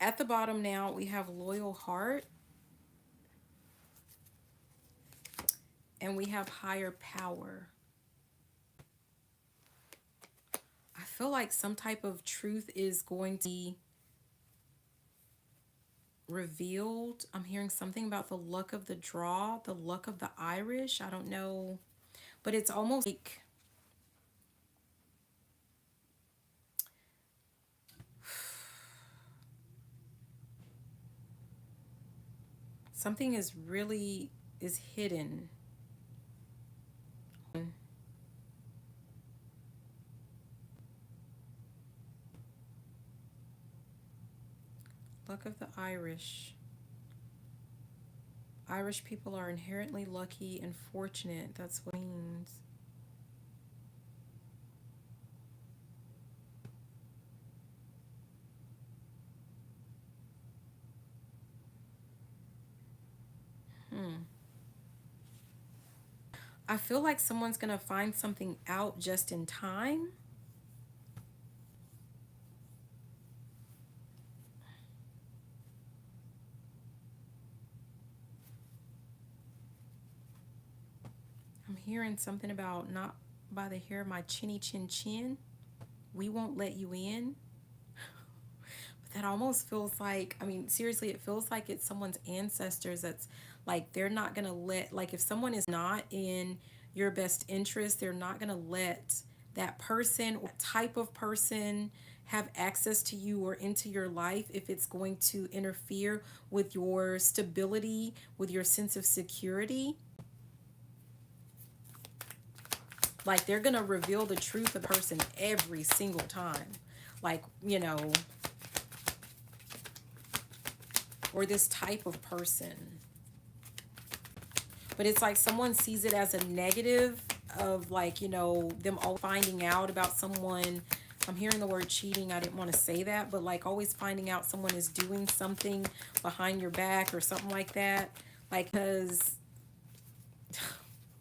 At the bottom now, we have loyal heart. And we have higher power. I feel like some type of truth is going to be revealed. I'm hearing something about the luck of the draw, the luck of the Irish. I don't know. But it's almost like something is hidden. Luck of the Irish. Irish people are inherently lucky and fortunate. That's what it means. I feel like someone's going to find something out just in time. I'm hearing something about not by the hair of my chinny chin chin. We won't let you in. But that almost feels like, I mean, seriously, it feels like it's someone's ancestors that's like, they're not going to let, like, if someone is not in your best interest, they're not going to let that person or type of person have access to you or into your life if it's going to interfere with your stability, with your sense of security. Like, they're going to reveal the truth of the person every single time. Like, you know, or this type of person. But it's like someone sees it as a negative of, like, you know, them all finding out about someone. I'm hearing the word cheating. I didn't want to say that, but like always finding out someone is doing something behind your back or something like that. Like, because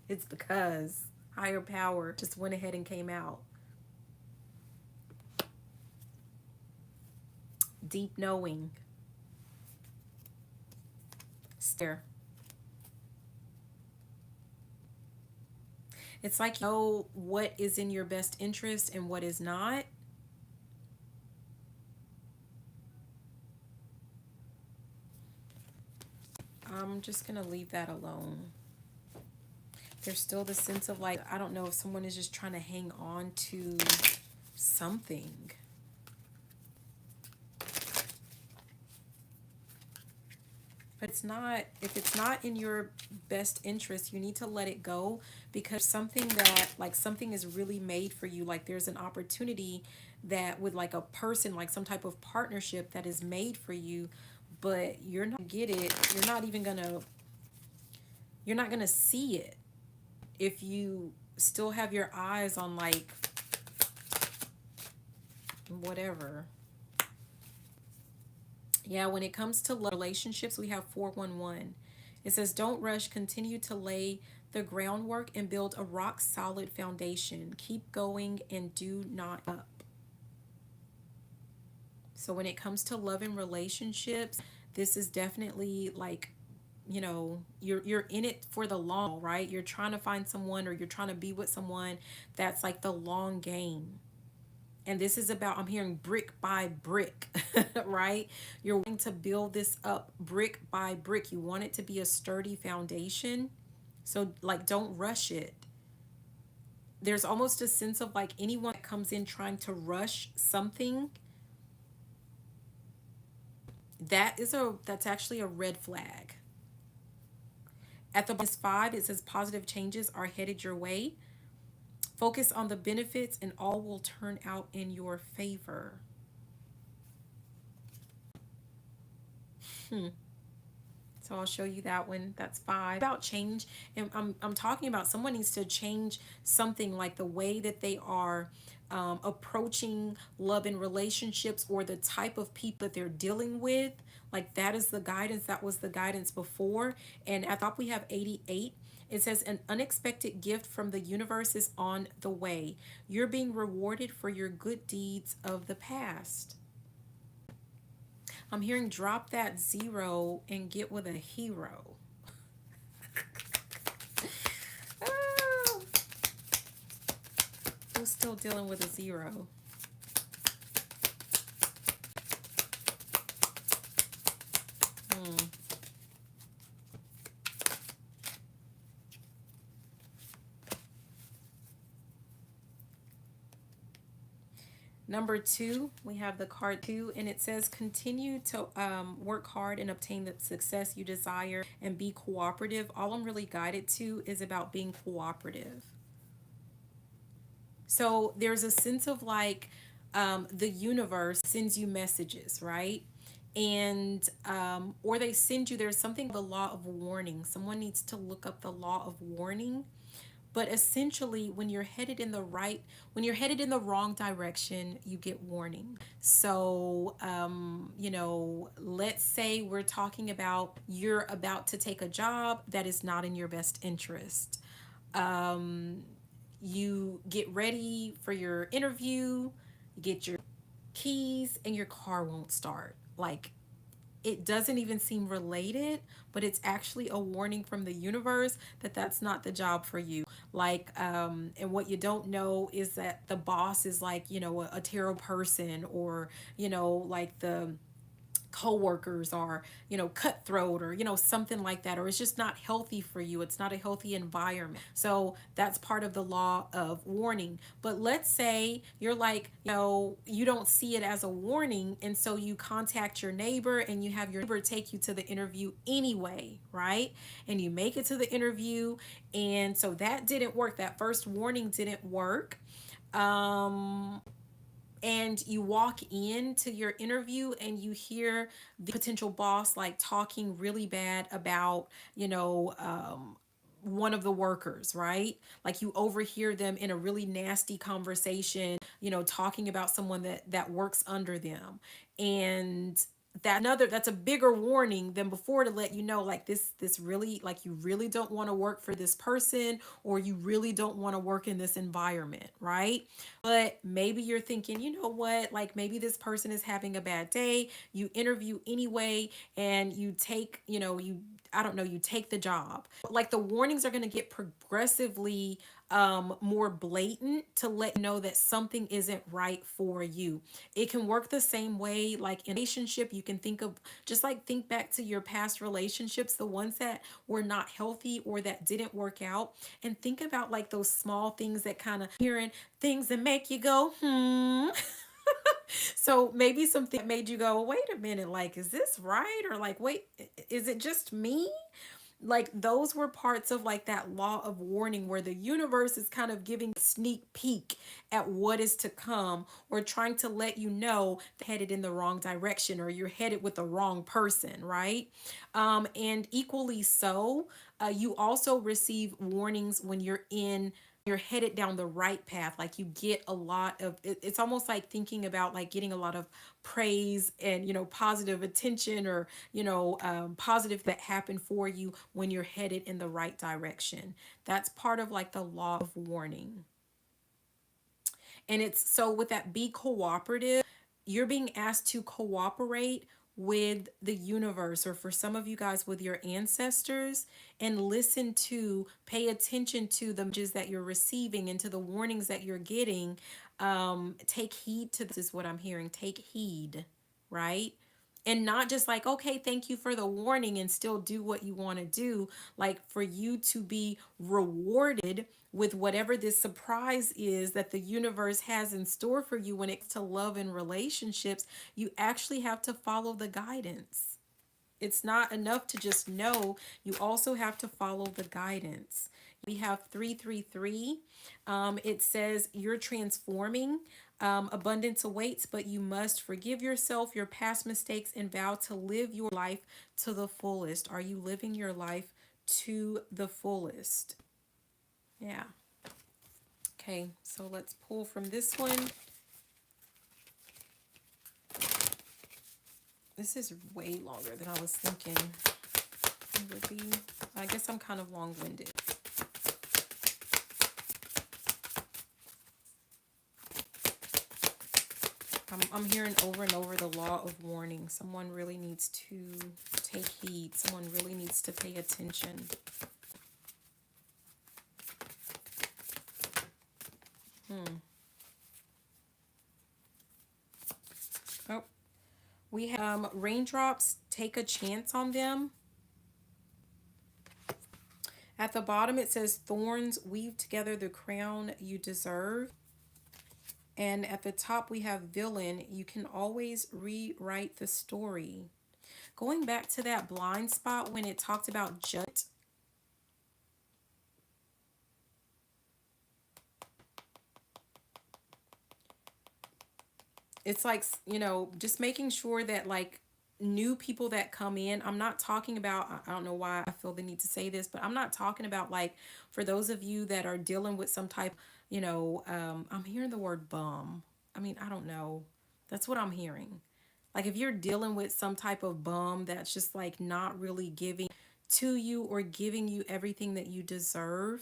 it's because higher power just went ahead and came out. Deep knowing. Stare. It's like, you know what is in your best interest and what is not. I'm just going to leave that alone. There's still the sense of, like, I don't know if someone is just trying to hang on to something. But it's not, if it's not in your best interest, you need to let it go, because something that, like, something is really made for you. Like, there's an opportunity that with like a person, like some type of partnership that is made for you, but you're not get it. You're not gonna see it if you still have your eyes on, like, whatever. Yeah, when it comes to relationships, we have 411. It says, don't rush, continue to lay the groundwork and build a rock solid foundation. Keep going and do not up. So when it comes to love and relationships, this is definitely like, you know, you're in it for the long, right? You're trying to find someone, or you're trying to be with someone that's like the long game. And this is about, I'm hearing brick by brick, right? You're wanting to build this up brick by brick. You want it to be a sturdy foundation. So, like, don't rush it. There's almost a sense of, like, anyone that comes in trying to rush something, that's actually a red flag. At the -5, it says positive changes are headed your way. Focus on the benefits and all will turn out in your favor. So I'll show you that one. That's 5. About change, and I'm talking about someone needs to change something like the way that they are approaching love and relationships, or the type of people that they're dealing with. Like that is the guidance. That was the guidance before. And I thought we have 88. It says an unexpected gift from the universe is on the way. You're being rewarded for your good deeds of the past. I'm hearing drop that 0 and get with a hero. Oh, who's still dealing with a 0? Number 2, we have the card 2, and it says continue to work hard and obtain the success you desire and be cooperative. All I'm really guided to is about being cooperative. So there's a sense of like the universe sends you messages, right? And or they send you, there's something, the law of warning. Someone needs to look up the law of warning. But essentially, when you're headed in the wrong direction, you get warning. So, let's say we're talking about you're about to take a job that is not in your best interest. You get ready for your interview, you get your keys, and your car won't start. Like, it doesn't even seem related, but it's actually a warning from the universe that that's not the job for you. Like, and what you don't know is that the boss is like, a terrible person, or, like the coworkers are, cutthroat, or, something like that, or it's just not healthy for you. It's not a healthy environment. So that's part of the law of warning. But let's say you're like, you don't see it as a warning, and so you contact your neighbor and you have your neighbor take you to the interview anyway, right? And you make it to the interview, and so that didn't work. That first warning didn't work. And you walk into your interview and you hear the potential boss like talking really bad about, one of the workers, right? Like you overhear them in a really nasty conversation, talking about someone that works under them. And that's a bigger warning than before, to let you know, like, this really, like, you really don't want to work for this person, or you really don't want to work in this environment, right? But maybe you're thinking, you know what, like, maybe this person is having a bad day. You interview anyway, and you take, I don't know, you take the job. Like, the warnings are going to get progressively more blatant to let you know that something isn't right for you. It can work the same way, like in a relationship. You can think back to your past relationships, the ones that were not healthy or that didn't work out, and think about like those small things that kind of hearing things that make you go, So maybe something that made you go, wait a minute, like, is this right? Or like, wait, is it just me? Like, those were parts of like that law of warning, where the universe is kind of giving a sneak peek at what is to come, or trying to let you know headed in the wrong direction, or you're headed with the wrong person, right? And equally so, you also receive warnings when you're headed down the right path. Like, you get a lot of it's almost like thinking about like getting a lot of praise and, positive attention, or, positive that happen for you when you're headed in the right direction. That's part of like the law of warning. And it's so with that, be cooperative. You're being asked to cooperate with the universe, or for some of you guys, with your ancestors, and pay attention to the messages that you're receiving and to the warnings that you're getting. Take heed to this, is what I'm hearing. Take heed, right? And not just like, okay, thank you for the warning, and still do what you want to do. Like, for you to be rewarded with whatever this surprise is that the universe has in store for you when it comes to love and relationships, you actually have to follow the guidance. It's not enough to just know, you also have to follow the guidance. We have 333. It says you're transforming. Abundance awaits, but you must forgive yourself, your past mistakes, and vow to live your life to the fullest. Are you living your life to the fullest? Yeah. Okay, so let's pull from this one. This is way longer than I was thinking it would be. I guess I'm kind of long-winded. I'm hearing over and over the law of warning. Someone really needs to take heed. Someone really needs to pay attention. Oh, we have raindrops. Take a chance on them. At the bottom, it says thorns weave together the crown you deserve. And at the top, we have villain. You can always rewrite the story. Going back to that blind spot when it talked about judge. It's like, you know, just making sure that like new people that come in, I'm not talking about, I don't know why I feel the need to say this, but I'm not talking about like for those of you that are dealing with some type, you know, I'm hearing the word bum. I mean, I don't know. That's what I'm hearing. Like if you're dealing with some type of bum that's just like not really giving to you or giving you everything that you deserve,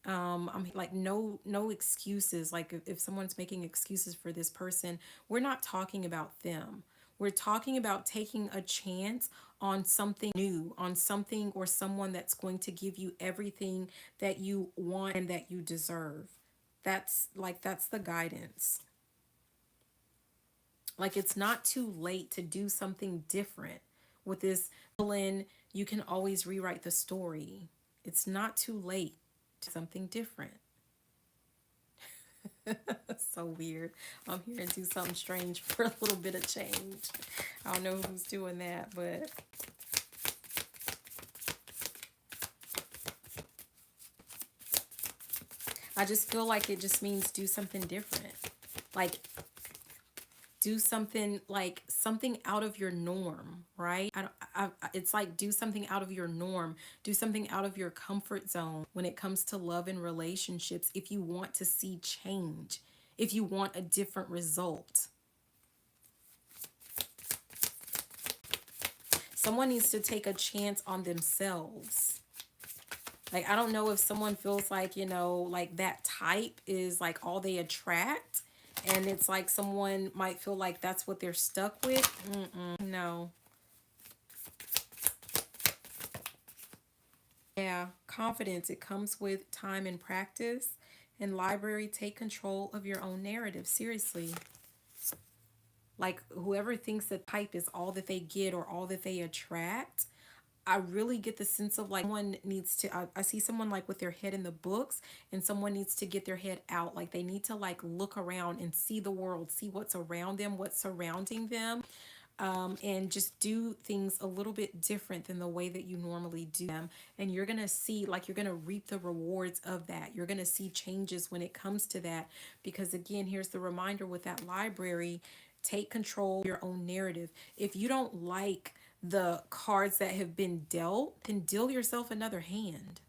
I'm like no excuses. Like if someone's making excuses for this person, we're not talking about them. We're talking about taking a chance on something new, on something or someone that's going to give you everything that you want and that you deserve. That's the guidance. Like it's not too late to do something different with this villain. You can always rewrite the story. It's not too late to something different. So weird. I'm here to do something strange for a little bit of change. I don't know who's doing that, but I just feel like it just means do something different. Like do something like something out of your norm, right? It's like do something out of your norm, do something out of your comfort zone when it comes to love and relationships. If you want to see change, if you want a different result, someone needs to take a chance on themselves. Like, I don't know if someone feels like, you know, like that type is like all they attract. And it's like someone might feel like that's what they're stuck with. No. Yeah, confidence. It comes with time and practice. And library, take control of your own narrative. Seriously. Like whoever thinks that type is all that they get or all that they attract, I really get the sense of like someone needs to, I see someone like with their head in the books and someone needs to get their head out. Like they need to like look around and see the world, see what's around them, what's surrounding them, and just do things a little bit different than the way that you normally do them. And you're going to see, like, you're going to reap the rewards of that. You're going to see changes when it comes to that. Because again, here's the reminder with that library, take control of your own narrative. If you don't like the cards that have been dealt, then deal yourself another hand.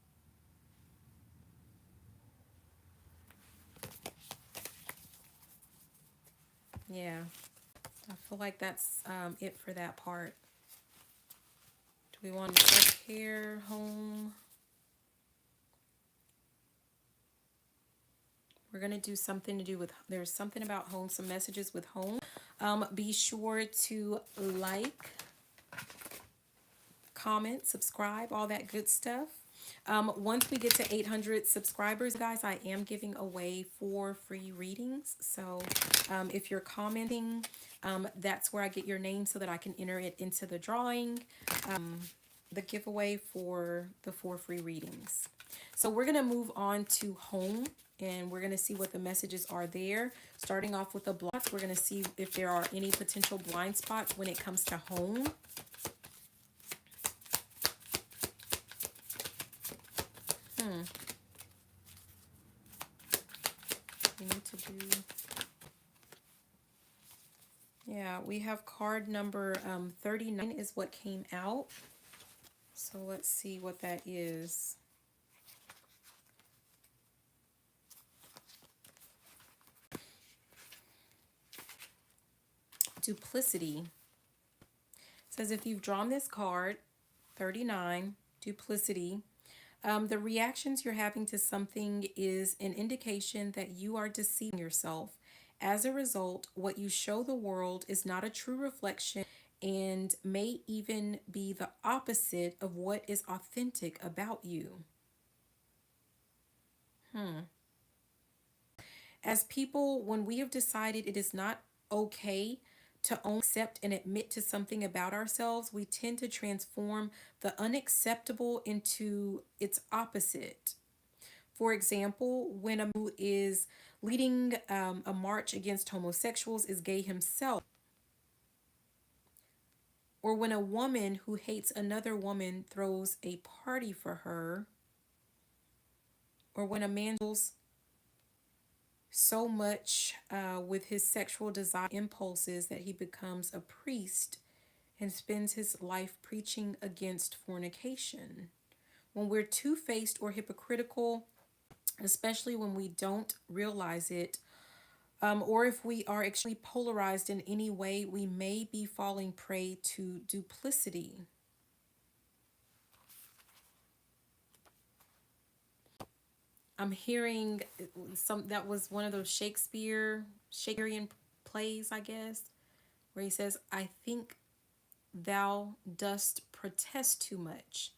Yeah, I feel like that's it for that part. Do we want to check here, home? We're going to do something to do with, there's something about home, some messages with home. Be sure to like, comment, subscribe, all that good stuff. Once we get to 800 subscribers, guys, I am giving away 4 free readings. So if you're commenting, that's where I get your name so that I can enter it into the drawing, the giveaway for the 4 free readings. So we're going to move on to home. And we're going to see what the messages are there. Starting off with the blocks, we're going to see if there are any potential blind spots when it comes to home. We need to do... Yeah, we have card number 39 is what came out. So let's see what that is. Duplicity. It says if you've drawn this card, 39, duplicity, the reactions you're having to something is an indication that you are deceiving yourself. As a result, what you show the world is not a true reflection and may even be the opposite of what is authentic about you. As people, when we have decided it is not okay to own, accept, and admit to something about ourselves, we tend to transform the unacceptable into its opposite. For example, when a man is leading a march against homosexuals is gay himself, or when a woman who hates another woman throws a party for her, or when a man deals so much with his sexual desire impulses that he becomes a priest and spends his life preaching against fornication. When we're two-faced or hypocritical, especially when we don't realize it, or if we are extremely polarized in any way, we may be falling prey to duplicity. I'm hearing that was one of those Shakespearean plays, I guess, where he says, I think thou dost protest too much.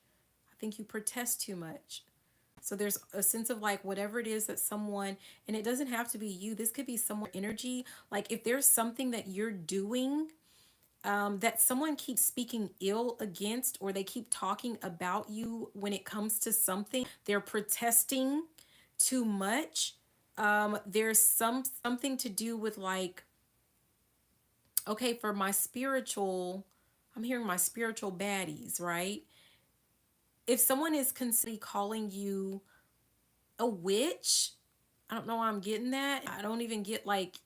I think you protest too much. So there's a sense of like whatever it is that someone, and it doesn't have to be you, this could be someone energy. Like if there's something that you're doing that someone keeps speaking ill against, or they keep talking about you when it comes to something, they're protesting too much. There's something to do with like, okay, for my spiritual, I'm hearing my spiritual baddies, right? If someone is constantly calling you a witch, I don't know why I'm getting that. I don't even get like,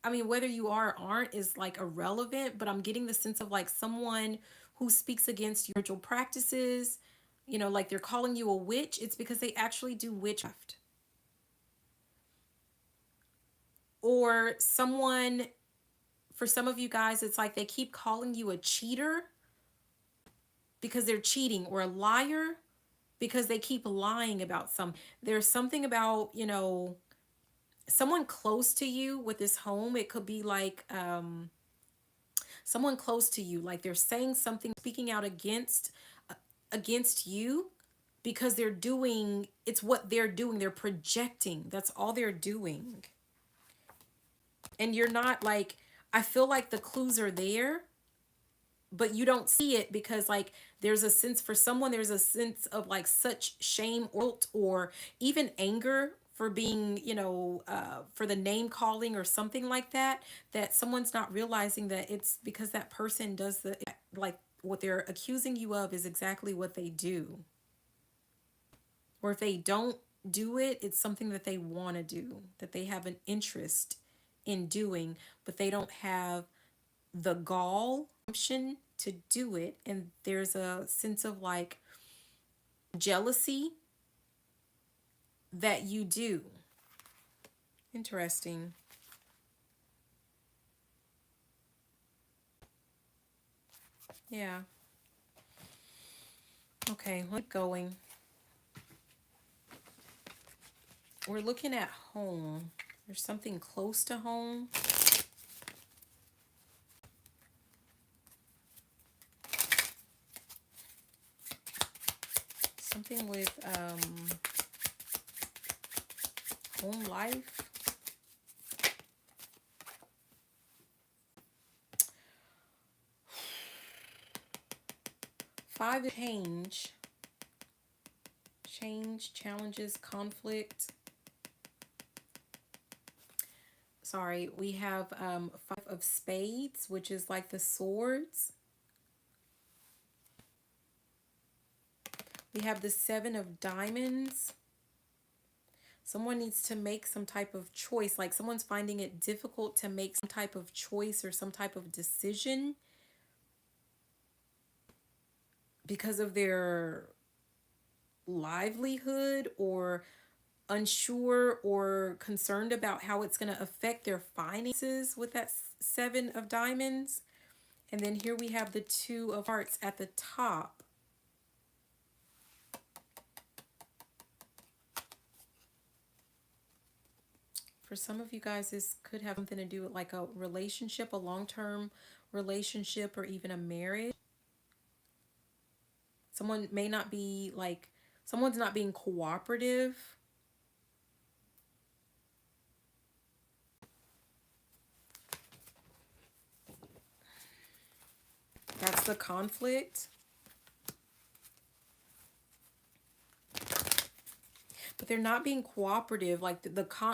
I mean, whether you are or aren't is like irrelevant, but I'm getting the sense of like someone who speaks against your spiritual practices, you know, like they're calling you a witch. It's because they actually do witchcraft. Or someone, for some of you guys, it's like they keep calling you a cheater because they're cheating, or a liar because they keep lying about something. There's something about, you know, someone close to you with this home. It could be like someone close to you, like they're saying something, speaking out against you because they're doing, it's what they're doing. They're projecting. That's all they're doing. And you're not like, I feel like the clues are there, but you don't see it because like there's a sense for someone, there's a sense of like such shame or guilt or even anger for being, you know, for the name calling or something like that, that someone's not realizing that it's because that person does the, like what they're accusing you of is exactly what they do. Or if they don't do it, it's something that they want to do, that they have an interest in doing, but they don't have the gall option to do it. And there's a sense of like jealousy that you do. Interesting. Yeah. Okay, let's going. We're looking at home. There's something close to home. Something with home life. Five, change, challenges, conflict. Sorry, we have five of spades, which is like the swords. We have the Seven of Diamonds. Someone needs to make some type of choice, like someone's finding it difficult to make some type of choice or some type of decision because of their livelihood, or unsure or concerned about how it's going to affect their finances with that Seven of Diamonds. And then here we have the Two of Hearts at the top. For some of you guys, this could have something to do with like a relationship, a long-term relationship, or even a marriage. Someone may not be like, someone's not being cooperative. That's the conflict. But they're not being cooperative, like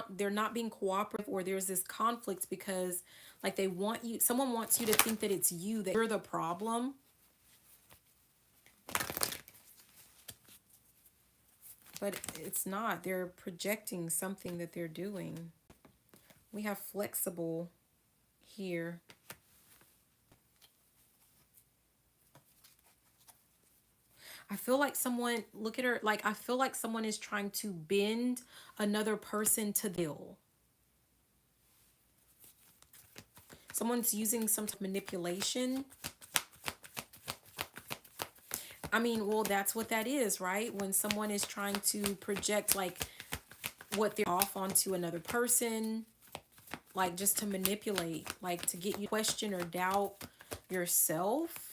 they're not being cooperative, or there's this conflict because like they want you, someone wants you to think that it's you, that you're the problem. But it's not. They're projecting something that they're doing. We have flexible here. I feel like someone, look at her, like I feel like someone is trying to bend another person to deal. Someone's using some manipulation. I mean, well, that's what that is, right? When someone is trying to project like what they're off onto another person, like just to manipulate, like to get you to question or doubt yourself.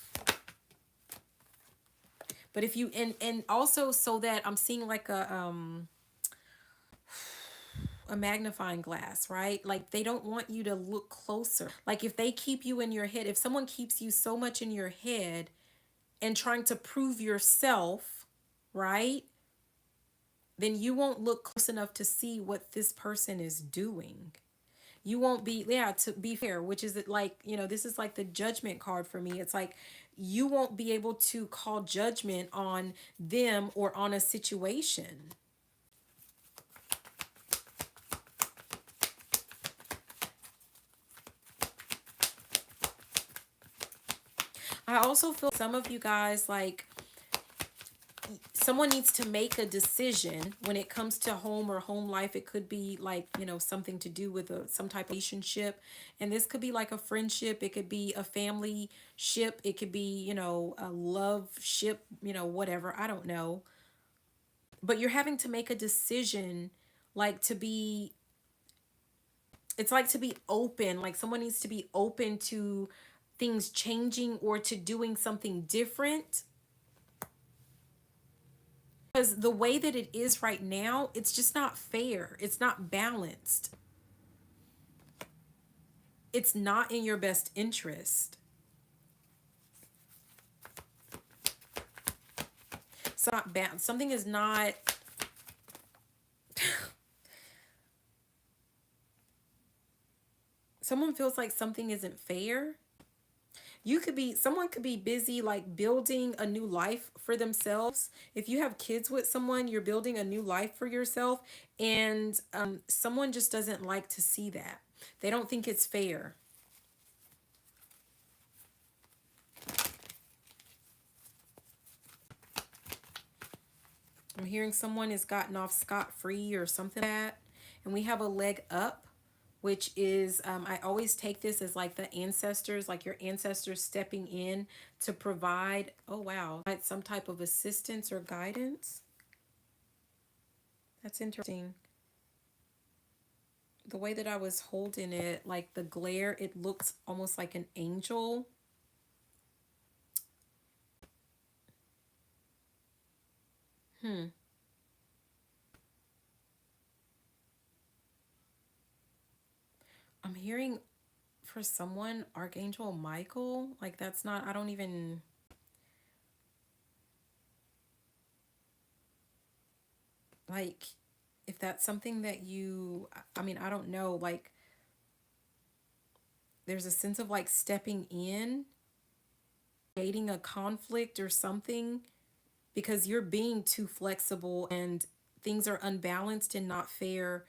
But if you, and also so that I'm seeing like a magnifying glass, right? Like they don't want you to look closer. Like if they keep you in your head, if someone keeps you so much in your head and trying to prove yourself, right? Then you won't look close enough to see what this person is doing. You won't be, yeah, to be fair, which is like, you know, this is like the judgment card for me. It's like you won't be able to call judgment on them or on a situation. I also feel some of you guys, like someone needs to make a decision when it comes to home or home life. It could be like, you know, something to do with some type of relationship. And this could be like a friendship. It could be a family ship. It could be, you know, a love ship, you know, whatever. I don't know. But you're having to make a decision, like to be, it's like to be open. Like someone needs to be open to things changing or to doing something different. Because the way that it is right now, it's just not fair. It's not balanced. It's not in your best interest. It's not bad. Something is not. Someone feels like something isn't fair. You could be, someone could be busy like building a new life for themselves. If you have kids with someone, you're building a new life for yourself, and someone just doesn't like to see that. They don't think it's fair. I'm hearing someone has gotten off scot-free or something like that. And we have a leg up, which is, I always take this as like the ancestors, like your ancestors stepping in to provide, oh wow, some type of assistance or guidance. That's interesting. The way that I was holding it, like the glare, it looks almost like an angel. I'm hearing for someone, Archangel Michael. Like that's not, I don't even, like, if that's something that you, I mean, I don't know, like there's a sense of like stepping in, creating a conflict or something, because you're being too flexible and things are unbalanced and not fair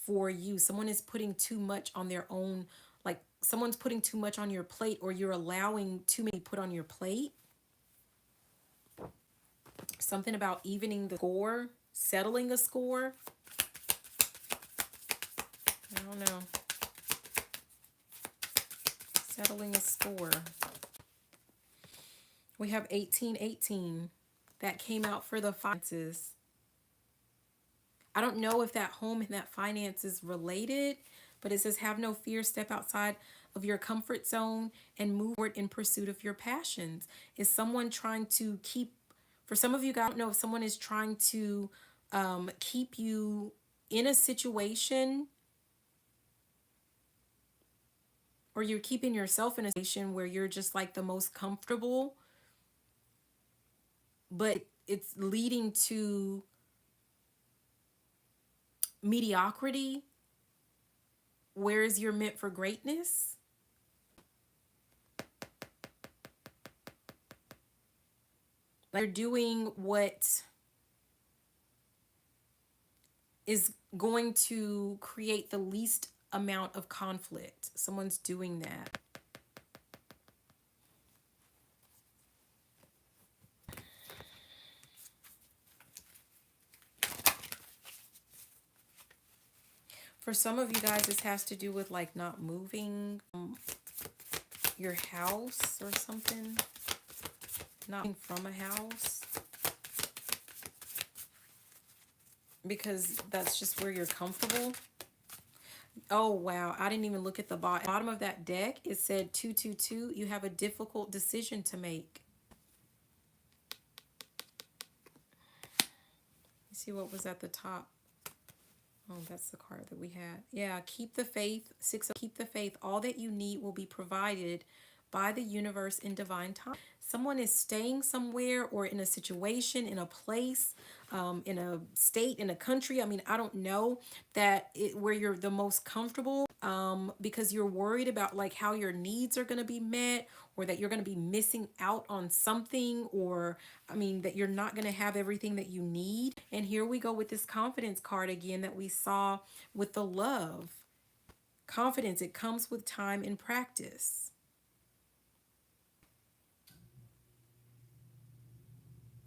for you. Someone is putting too much on their own, like someone's putting too much on your plate, or you're allowing too many put on your plate. Something about evening the score, settling a score. I don't know. Settling a score. We have 1818. That came out for the finances. I don't know if that home and that finance is related, but it says, have no fear, step outside of your comfort zone and move forward in pursuit of your passions. Is someone trying to keep, for some of you guys, I don't know if someone is trying to keep you in a situation, or you're keeping yourself in a situation where you're just like the most comfortable, but it's leading to mediocrity, whereas you're meant for greatness. They're doing what is going to create the least amount of conflict. Someone's doing that. For some of you guys, this has to do with like not moving your house or something. Not moving from a house. Because that's just where you're comfortable. Oh, wow. I didn't even look at the bottom of that deck. It said 222. You have a difficult decision to make. Let's see what was at the top. Oh, that's the card that we had. Yeah, keep the faith. Keep the faith. All that you need will be provided by the universe in divine time. Someone is staying somewhere or in a situation, in a place, in a state, in a country. I mean, I don't know where you're the most comfortable because you're worried about like how your needs are going to be met, or that you're going to be missing out on something, or I mean that you're not going to have everything that you need. And here we go with this confidence card again that we saw with the love. Confidence, it comes with time and practice.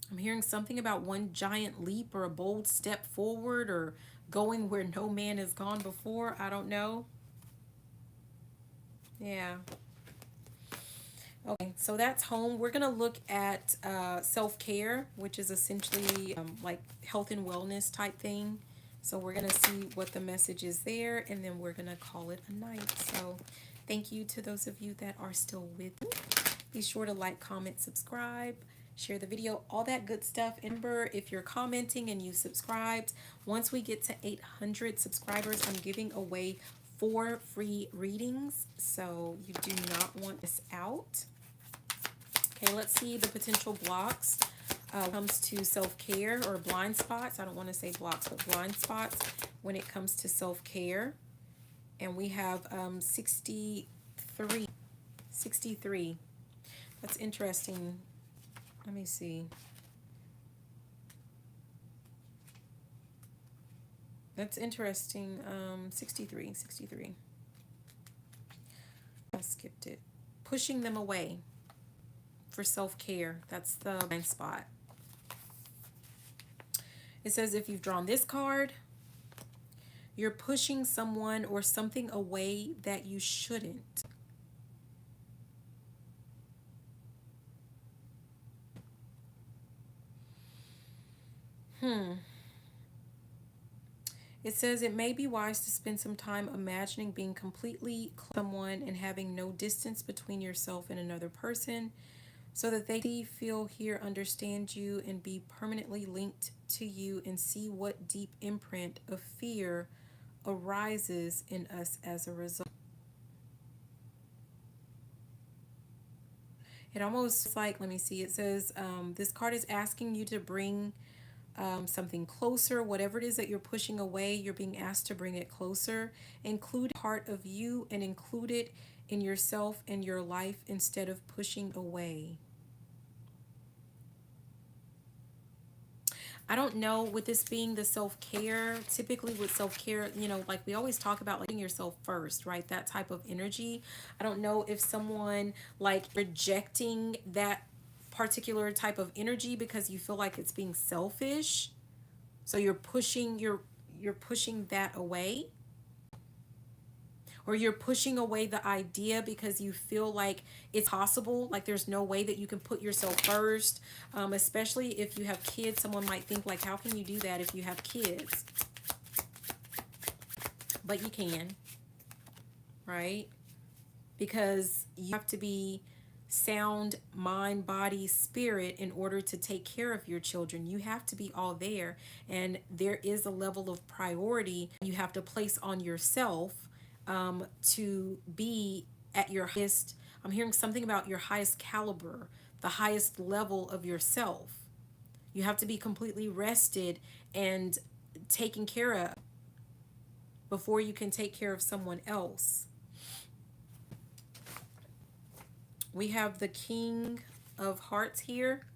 I'm hearing something about one giant leap or a bold step forward, or going where no man has gone before. I don't know. Yeah. Okay, so that's home. We're going to look at self-care, which is essentially like health and wellness type thing. So we're going to see what the message is there, and then we're going to call it a night. So thank you to those of you that are still with me. Be sure to like, comment, subscribe, share the video, all that good stuff. Remember, if you're commenting and you subscribed, once we get to 800 subscribers, I'm giving away 4 free readings. So you do not want this out. Okay, let's see the potential blocks when it comes to self-care, or blind spots. I don't want to say blocks, but blind spots when it comes to self-care. And we have 63. 63. That's interesting. Let me see. That's interesting. 63. I skipped it. Pushing them away for self-care. That's the blind spot. It says if you've drawn this card, you're pushing someone or something away that you shouldn't. It says it may be wise to spend some time imagining being completely close to someone and having no distance between yourself and another person, so that they can feel, hear, understand you, and be permanently linked to you, and see what deep imprint of fear arises in us as a result. It almost like, let me see, it says this card is asking you to bring something closer. Whatever it is that you're pushing away, you're being asked to bring it closer. Include part of you and include it in yourself and your life instead of pushing away. I don't know, with this being the self-care, typically with self-care, like we always talk about, like putting yourself first, right? That type of energy. I don't know if someone like rejecting that particular type of energy because you feel like it's being selfish. So you're pushing that away, or you're pushing away the idea because you feel like it's possible, like there's no way that you can put yourself first. Especially if you have kids, someone might think like, how can you do that if you have kids? But you can, right? Because you have to be sound mind, body, spirit in order to take care of your children. You have to be all there, and there is a level of priority you have to place on yourself, to be at your highest. I'm hearing something about your highest caliber, the highest level of yourself. You have to be completely rested and taken care of before you can take care of someone else. We have the King of Hearts here.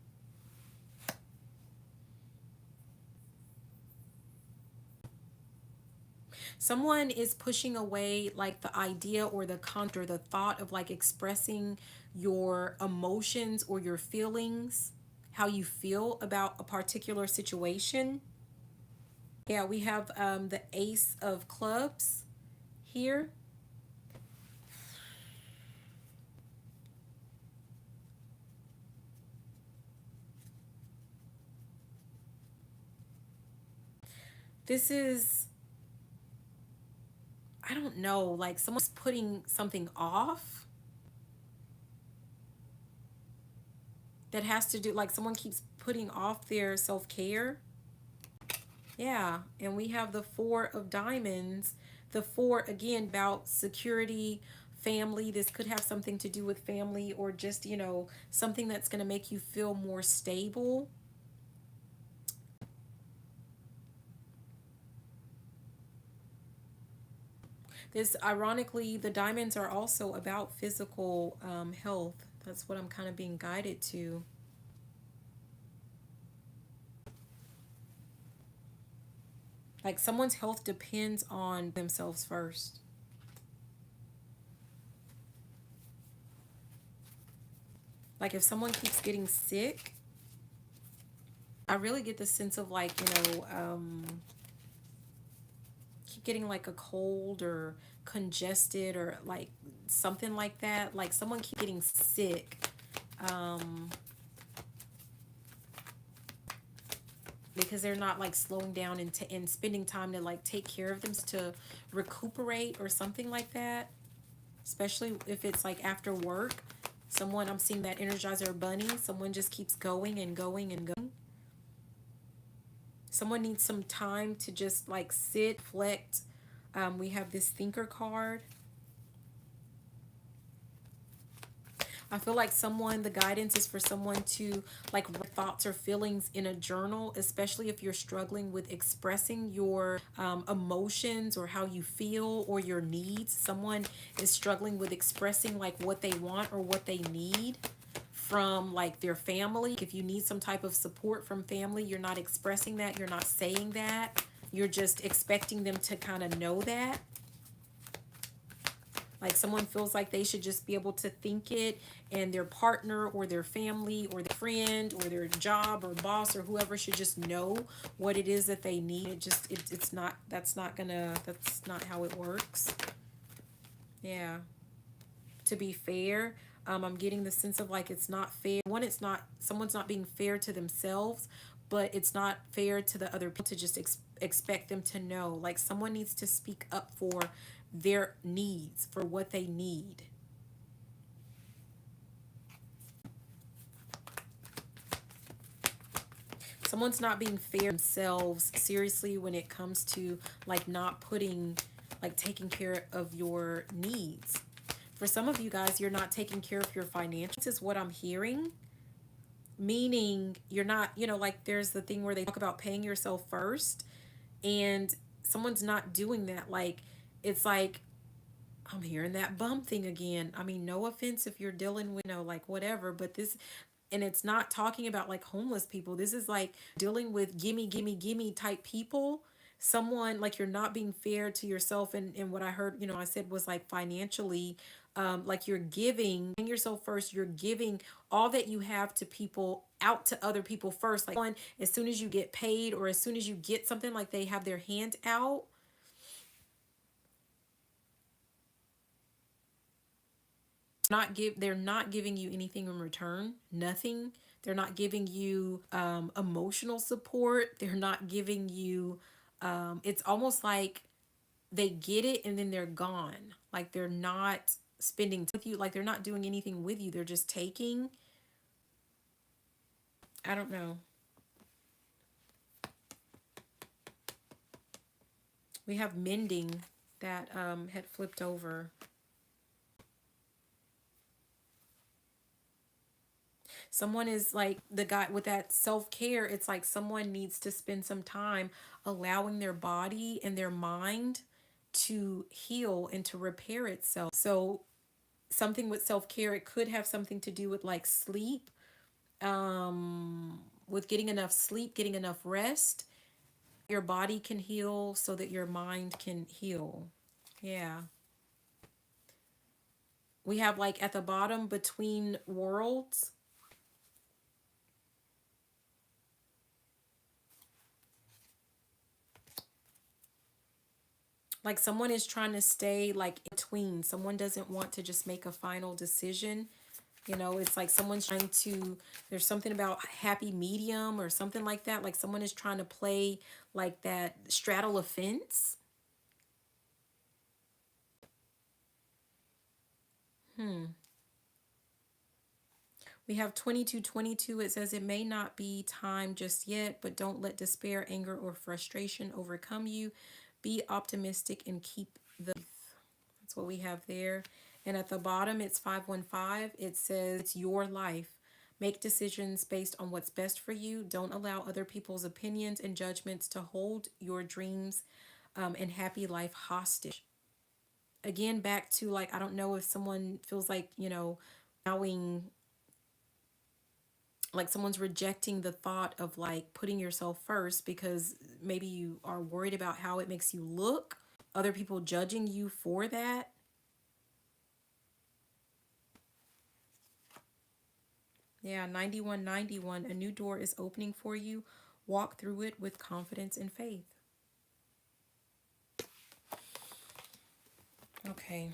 Someone is pushing away like the idea or the contour, the thought of like expressing your emotions or your feelings, how you feel about a particular situation. Yeah, we have the Ace of Clubs here. This is, I don't know, like someone's putting something off that has to do, like someone keeps putting off their self-care. Yeah, and we have the Four of Diamonds. The four, again, about security, family. This could have something to do with family, or just, something that's going to make you feel more stable. This, ironically, the diamonds are also about physical health. That's what I'm kind of being guided to. Like someone's health depends on themselves first. Like if someone keeps getting sick, I really get the sense of like, keep getting like a cold or congested or like something like that. Like someone keep getting sick. Because they're not like slowing down and spending time to like take care of them to recuperate or something like that. Especially if it's like after work. Someone, I'm seeing that Energizer Bunny. Someone just keeps going and going and going. Someone needs some time to just like sit, reflect. We have this Thinker card. I feel like someone, the guidance is for someone to like write thoughts or feelings in a journal, especially if you're struggling with expressing your emotions or how you feel or your needs. Someone is struggling with expressing like what they want or what they need from like their family. If you need some type of support from family, you're not expressing that, you're not saying that, you're just expecting them to kind of know that. Like someone feels like they should just be able to think it, and their partner or their family or their friend or their job or boss or whoever should just know what it is that they need. It's not, that's not how it works. Yeah. To be fair, I'm getting the sense of like it's not fair. One, it's not, someone's not being fair to themselves, but it's not fair to the other people to just expect them to know. Like someone needs to speak up for their needs, for what they need. Someone's not being fair themselves seriously when it comes to like not putting, like taking care of your needs. For some of you guys, you're not taking care of your financials is what I'm hearing. Meaning you're not, like there's the thing where they talk about paying yourself first, and someone's not doing that. Like it's like, I'm hearing that bum thing again. I mean, no offense if you're dealing with, like whatever, but this, And it's not talking about like homeless people. This is like dealing with gimme, gimme, gimme type people. Someone like you're not being fair to yourself. And what I heard, I said was like financially, like you're giving yourself first. You're giving all that you have to people out to other people first. Like one, as soon as you get paid or as soon as you get something, like they have their hand out. They're not giving you anything in return, nothing. They're not giving you emotional support. They're not giving you it's almost like they get it and then they're gone. Like they're not spending time with you, like they're not doing anything with you. They're just taking. I don't know. We have mending that had flipped over. Someone is like the guy with that self-care. It's like someone needs to spend some time allowing their body and their mind to heal and to repair itself. So something with self-care, it could have something to do with like sleep, with getting enough sleep, getting enough rest. Your body can heal so that your mind can heal. Yeah. We have like at the bottom, between worlds. Like someone is trying to stay like in between. Someone doesn't want to just make a final decision. It's like someone's trying to, there's something about happy medium or something like that. Like someone is trying to play like that straddle a fence. We have 2222. It says it may not be time just yet, but don't let despair, anger, or frustration overcome you. Be optimistic and keep the faith. That's what we have there. And at the bottom, it's 515. It says it's your life. Make decisions based on what's best for you. Don't allow other people's opinions and judgments to hold your dreams and happy life hostage. Again, back to like, I don't know if someone feels like, allowing, like someone's rejecting the thought of like putting yourself first because maybe you are worried about how it makes you look, other people judging you for that. Yeah, 9191. A new door is opening for you. Walk through it with confidence and faith. Okay.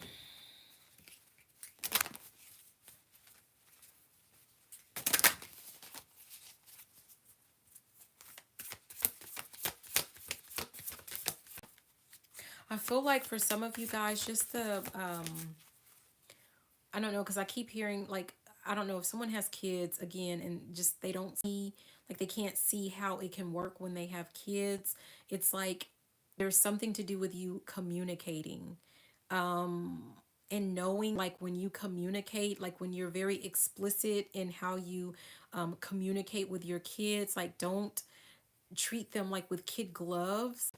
I feel like for some of you guys, just the, I don't know, because I keep hearing like, I don't know if someone has kids again and just they don't see, like they can't see how it can work when they have kids. It's like there's something to do with you communicating. And knowing like when you communicate, like when you're very explicit in how you communicate with your kids, like don't treat them like with kid gloves.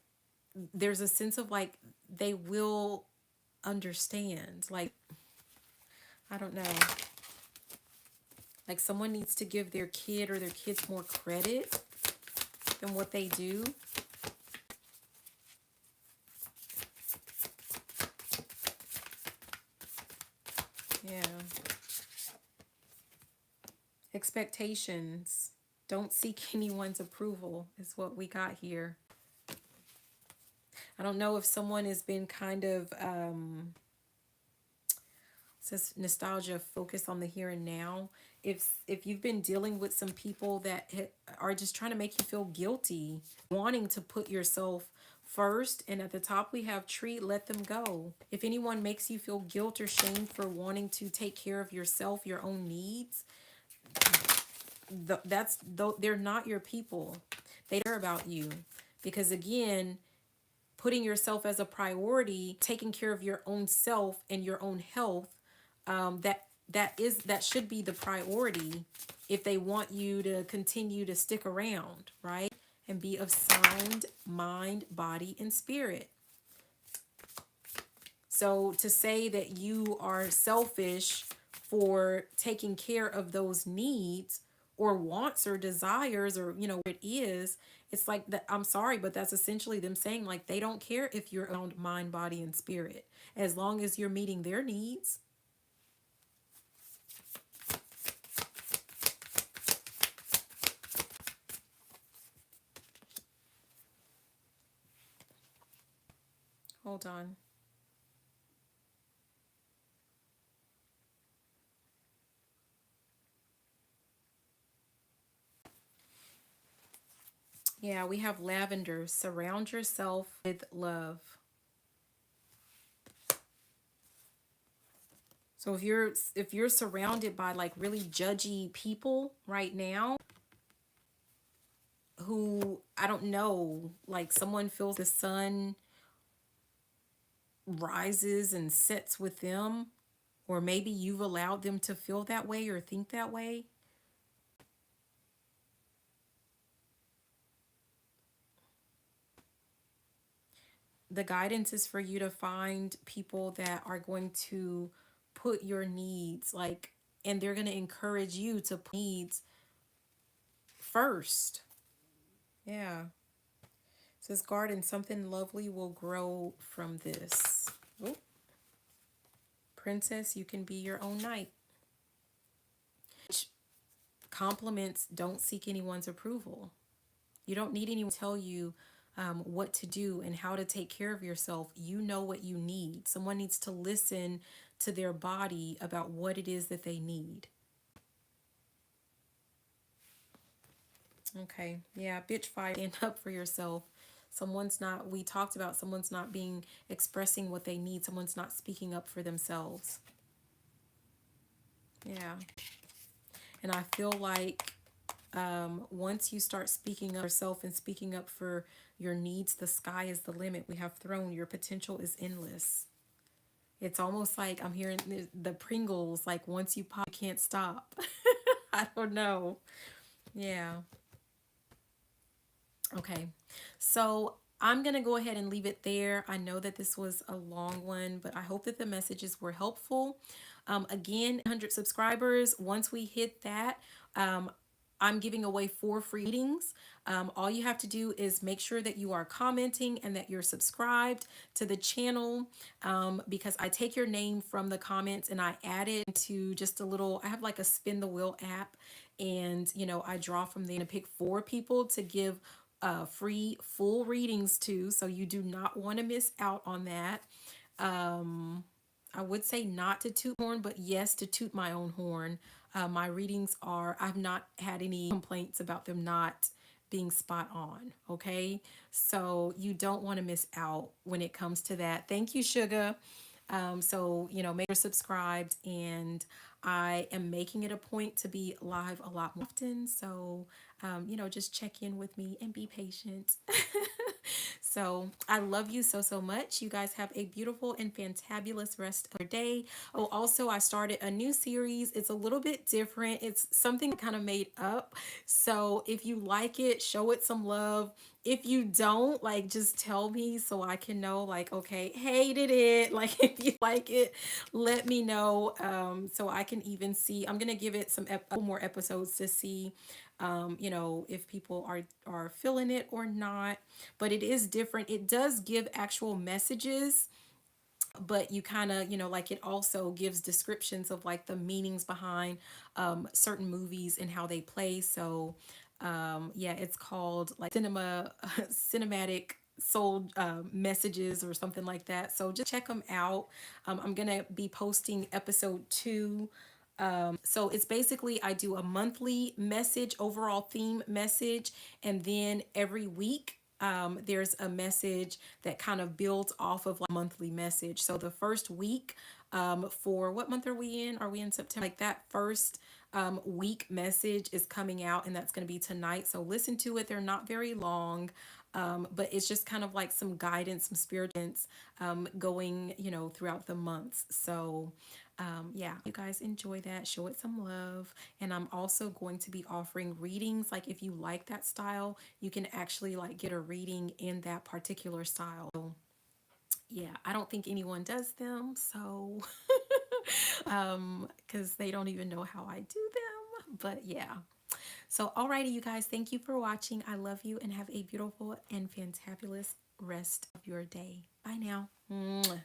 There's a sense of like they will understand. Like, I don't know. Like someone needs to give their kid or their kids more credit than what they do. Yeah. Expectations. Don't seek anyone's approval is what we got here. I don't know if someone has been kind of, says nostalgia, focus on the here and now. If you've been dealing with some people that are just trying to make you feel guilty, wanting to put yourself first, and at the top we have tree, let them go. If anyone makes you feel guilt or shame for wanting to take care of yourself, your own needs, they're not your people. They care about you because again, putting yourself as a priority, taking care of your own self and your own health, that should be the priority if they want you to continue to stick around, right? And be of sound mind, body, and spirit. So to say that you are selfish for taking care of those needs, or wants or desires, or what it is. It's like that. I'm sorry, but that's essentially them saying like they don't care if you're around mind, body, and spirit, as long as you're meeting their needs. Hold on. Yeah, we have lavender. Surround yourself with love. So if you're surrounded by like really judgy people right now, who, I don't know, like someone feels the sun rises and sets with them, or maybe you've allowed them to feel that way or think that way. The guidance is for you to find people that are going to put your needs, like, and they're going to encourage you to put needs first. Yeah. It says garden, something lovely will grow from this. Ooh. Princess, you can be your own knight. Compliments don't seek anyone's approval. You don't need anyone to tell you what to do and how to take care of yourself. You know what you need. Someone needs to listen to their body about what it is that they need. Okay. Yeah, bitch fight. Stand up for yourself. Someone's not, we talked about someone's not being, expressing what they need. Someone's not speaking up for themselves. Yeah. And I feel like once you start speaking up for yourself and speaking up for your needs, the sky is the limit. We have throne. Your potential is endless. It's almost like I'm hearing the Pringles, like once you pop, you can't stop. I don't know. Yeah. Okay. So I'm going to go ahead and leave it there. I know that this was a long one, but I hope that the messages were helpful. Again, 100 subscribers. Once we hit that, I'm giving away 4 free readings. All you have to do is make sure that you are commenting and that you're subscribed to the channel, because I take your name from the comments and I add it to just a little, I have like a spin the wheel app, and I draw from there and pick 4 people to give free full readings to. So you do not want to miss out on that. I would say not to toot horn, but yes, to toot my own horn. My readings are, I've not had any complaints about them not being spot on. Okay. So you don't want to miss out when it comes to that. Thank you, Sugar. So, make sure you're subscribed, and I am making it a point to be live a lot more often. So, just check in with me and be patient. So I love you so, so much. You guys have a beautiful and fantabulous rest of your day. Oh, also, I started a new series. It's a little bit different. It's something kind of made up. So if you like it, show it some love. If you don't, like, just tell me so I can know, like, okay, hated it. Like, if you like it, let me know, so I can even see. I'm gonna give it some more episodes to see, if people are feeling it or not. But it is different. It does give actual messages, but you kind of, like, it also gives descriptions of like the meanings behind certain movies and how they play. So yeah, it's called like cinematic soul messages or something like that. So just check them out. I'm gonna be posting episode 2. So it's basically, I do a monthly message, overall theme message, and then every week there's a message that kind of builds off of like monthly message. So the first week, for what month are we in? Are we in September? Like that first week message is coming out, and that's going to be tonight. So listen to it. They're not very long. But it's just kind of like some guidance, some spiritual going, throughout the months. So yeah, you guys enjoy that. Show it some love. And I'm also going to be offering readings. Like if you like that style, you can actually like get a reading in that particular style. So, yeah, I don't think anyone does them. So, because they don't even know how I do them. But yeah. So, alrighty, you guys, thank you for watching. I love you and have a beautiful and fantabulous rest of your day. Bye now. Mwah.